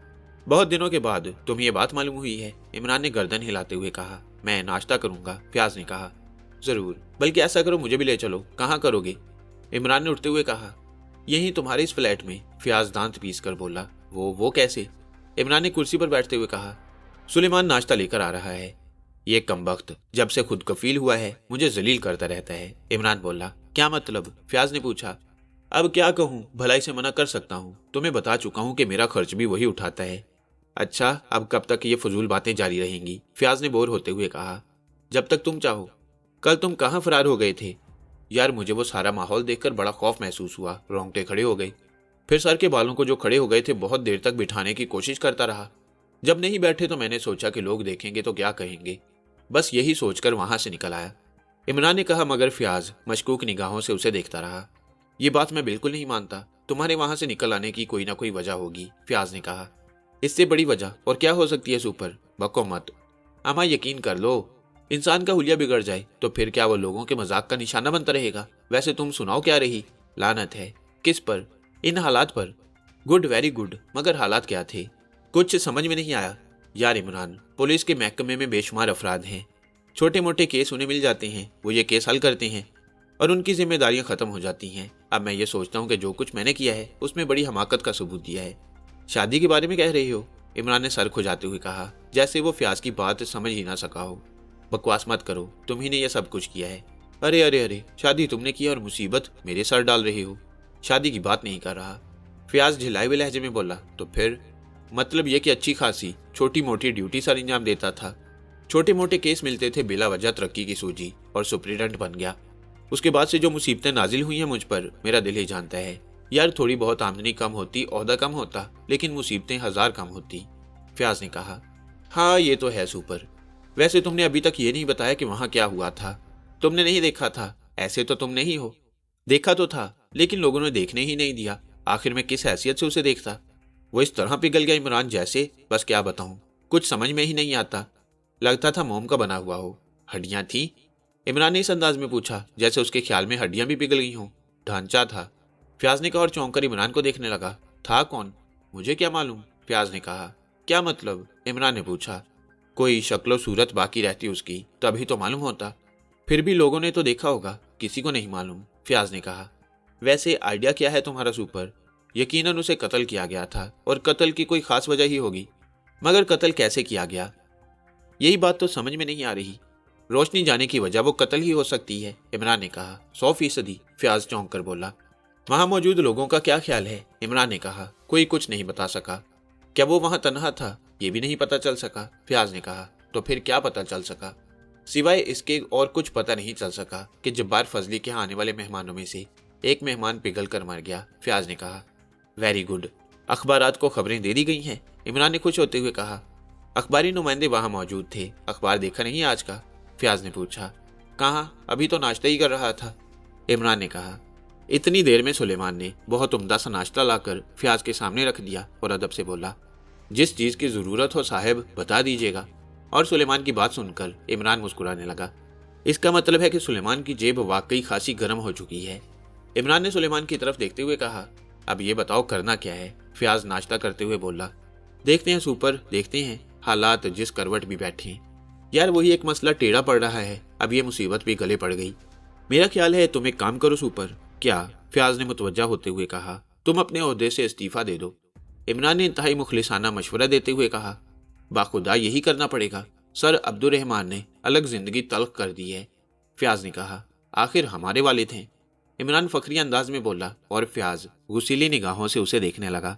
बहुत दिनों के बाद तुम्हें ये बात मालूम हुई है? इमरान ने गर्दन हिलाते हुए कहा। मैं नाश्ता करूंगा। फ्याज ने कहा। जरूर, बल्कि ऐसा करो मुझे भी ले चलो। कहाँ करोगे? इमरान ने उठते हुए कहा। यही तुम्हारे इस फ्लैट में। फ्याज दांत पीस कर बोला। वो कैसे? इमरान ने कुर्सी पर बैठते हुए कहा। सुलेमान नाश्ता लेकर आ रहा है। ये कमबख्त जब से खुद कफील हुआ है मुझे जलील करता रहता है। इमरान बोला। क्या मतलब? फ्याज ने पूछा। अब क्या कहूँ, भलाई से मना कर सकता हूँ? तुम्हें बता चुका हूँ कि मेरा खर्च भी वही उठाता है। अच्छा, अब कब तक ये फजूल बातें जारी रहेंगी? फ्याज ने बोर होते हुए कहा। जब तक तुम चाहो। कल तुम कहाँ फरार हो गए थे? यार, मुझे वो सारा माहौल देखकर बड़ा खौफ महसूस हुआ, रोंगटे खड़े हो गए। फिर सर के बालों को जो खड़े हो गए थे बहुत देर तक बिठाने की कोशिश करता रहा। जब नहीं बैठे तो मैंने सोचा कि लोग देखेंगे तो क्या कहेंगे, बस यही सोचकर वहां से निकल आया। इमरान ने कहा। मगर फ्याज मशकूक निगाहों से उसे देखता रहा। ये बात मैं बिल्कुल नहीं मानता, तुम्हारे वहां से निकल आने की कोई ना कोई वजह होगी। फ्याज ने कहा। इससे बड़ी वजह और क्या हो सकती है सुपर? बको मत। अमा, यकीन कर लो, इंसान का हुलिया बिगड़ जाए तो फिर क्या वो लोगों के मजाक का निशाना बनता रहेगा? वैसे तुम सुनाओ क्या रही? लानत है। किस पर? इन हालात पर। गुड, वेरी गुड, मगर हालात क्या थे? कुछ समझ में नहीं आया। यार इमरान, पुलिस के महकमे में बेशुमार अफराद हैं, छोटे मोटे केस उन्हें मिल जाते हैं, वो ये केस हल करते हैं और उनकी जिम्मेदारियां खत्म हो जाती हैं। अब मैं ये सोचता हूँ कि जो कुछ मैंने किया है उसमें बड़ी हमाकत का सबूत दिया है। शादी के बारे में कह रही हो? इमरान ने सर खुजाते हुए कहा, जैसे वो फ्याज की बात समझ ही ना सका हो। बकवास मत करो, तुम ही ने यह सब कुछ किया है। अरे अरे अरे, शादी तुमने की और मुसीबत मेरे सर डाल रहे हो। शादी की बात नहीं कर रहा। फ्याज झिलाए हुए लहजे में बोला। तो फिर? मतलब यह कि अच्छी खासी छोटी मोटी ड्यूटी सर अंजाम देता था। छोटे मोटे केस मिलते थे, बिला वजह तरक्की की सूझी और सुप्रीडेंट बन गया। उसके बाद से जो मुसीबतें नाजिल हुई हैं मुझ पर, मेरा दिल ही जानता है। यार थोड़ी बहुत आमदनी कम होती, ओहदा कम होता, लेकिन मुसीबतें 1000 कम होती। फयाज ने कहा, हाँ ये तो है सुपर। वैसे तुमने अभी तक ये नहीं बताया कि वहां क्या हुआ था। तुमने नहीं देखा था? ऐसे तो तुम नहीं हो। देखा तो था, लेकिन लोगों ने देखने ही नहीं दिया। आखिर मैं किस हैसियत से उसे देखता? वो इस तरह पिघल गया इमरान जैसे, बस क्या बताऊं, कुछ समझ में ही नहीं आता। लगता था मोम का बना हुआ हो। हड्डियां थी? इमरान ने इस अंदाज में पूछा जैसे उसके ख्याल में हड्डियां भी पिघल गई हों। ढांचा था, फयाज ने कहा और चौंक कर इमरान को देखने लगा। था कौन? मुझे क्या मालूम, फयाज ने कहा। क्या मतलब? इमरान ने पूछा। कोई शक्लो सूरत बाकी रहती उसकी, तभी तो मालूम होता। फिर भी लोगों ने तो देखा होगा, किसी को नहीं मालूम, फयाज ने कहा। वैसे आइडिया क्या है तुम्हारा सुपर? यकीनन उसे कत्ल किया गया था, और कत्ल की कोई खास वजह ही होगी। मगर कत्ल कैसे किया गया, यही बात तो समझ में नहीं आ रही। रोशनी जाने की वजह वो कत्ल ही हो सकती है, इमरान ने कहा। 100%, फयाज चौंक कर बोला। वहां मौजूद लोगों का क्या ख्याल है, इमरान ने कहा। कोई कुछ नहीं बता सका। क्या वो वहां तन्हा था, ये भी नहीं पता चल सका, फयाज ने कहा। तो फिर क्या पता चल सका? सिवाय इसके और कुछ पता नहीं चल सका कि जब्बार फजली के आने वाले मेहमानों में से एक मेहमान पिघल कर मर गया, फयाज ने कहा। Very good. अखबारात को खबरें दे दी गई हैं, इमरान ने खुश होते हुए कहा। अखबारी नुमाइंदे वहां मौजूद थे। अखबार देखा नहीं आज का, फयाज ने पूछा। कहाँ, अभी तो नाश्ता ही कर रहा था, इमरान ने कहा। इतनी देर में सुलेमान ने बहुत उम्दा सा नाश्ता लाकर फयाज के सामने रख दिया और अदब से बोला, जिस चीज की जरूरत हो साहब बता दीजिएगा। और सुलेमान की बात सुनकर इमरान मुस्कुराने लगा। इसका मतलब है कि सुलेमान की जेब वाकई खासी गर्म हो चुकी है। इमरान ने सुलेमान की तरफ देखते हुए कहा, अब ये बताओ करना क्या है? फयाज नाश्ता करते हुए बोला। देखते हैं सुपर, देखते हैं। हालात जिस करवट भी बैठे हैं। यार वही एक मसला टेढ़ा पड़ रहा है, अब ये मुसीबत भी गले पड़ गई। मेरा ख्याल है तुम एक काम करो सुपर। क्या? फयाज ने मुतवज्जा होते हुए कहा। तुम अपने ओहदे से इस्तीफा दे दो। इमरान ने इंतहाई मुखलिसाना मशवरा देते हुए कहा। बाखुदा यही करना पड़ेगा, सर अब्दुर्रहमान ने अलग जिंदगी तल्ख कर दी है, फयाज ने कहा। आखिर हमारे वालिद हैं, इमरान फखरी अंदाज में बोला और फयाज गुस्सीली निगाहों से उसे देखने लगा।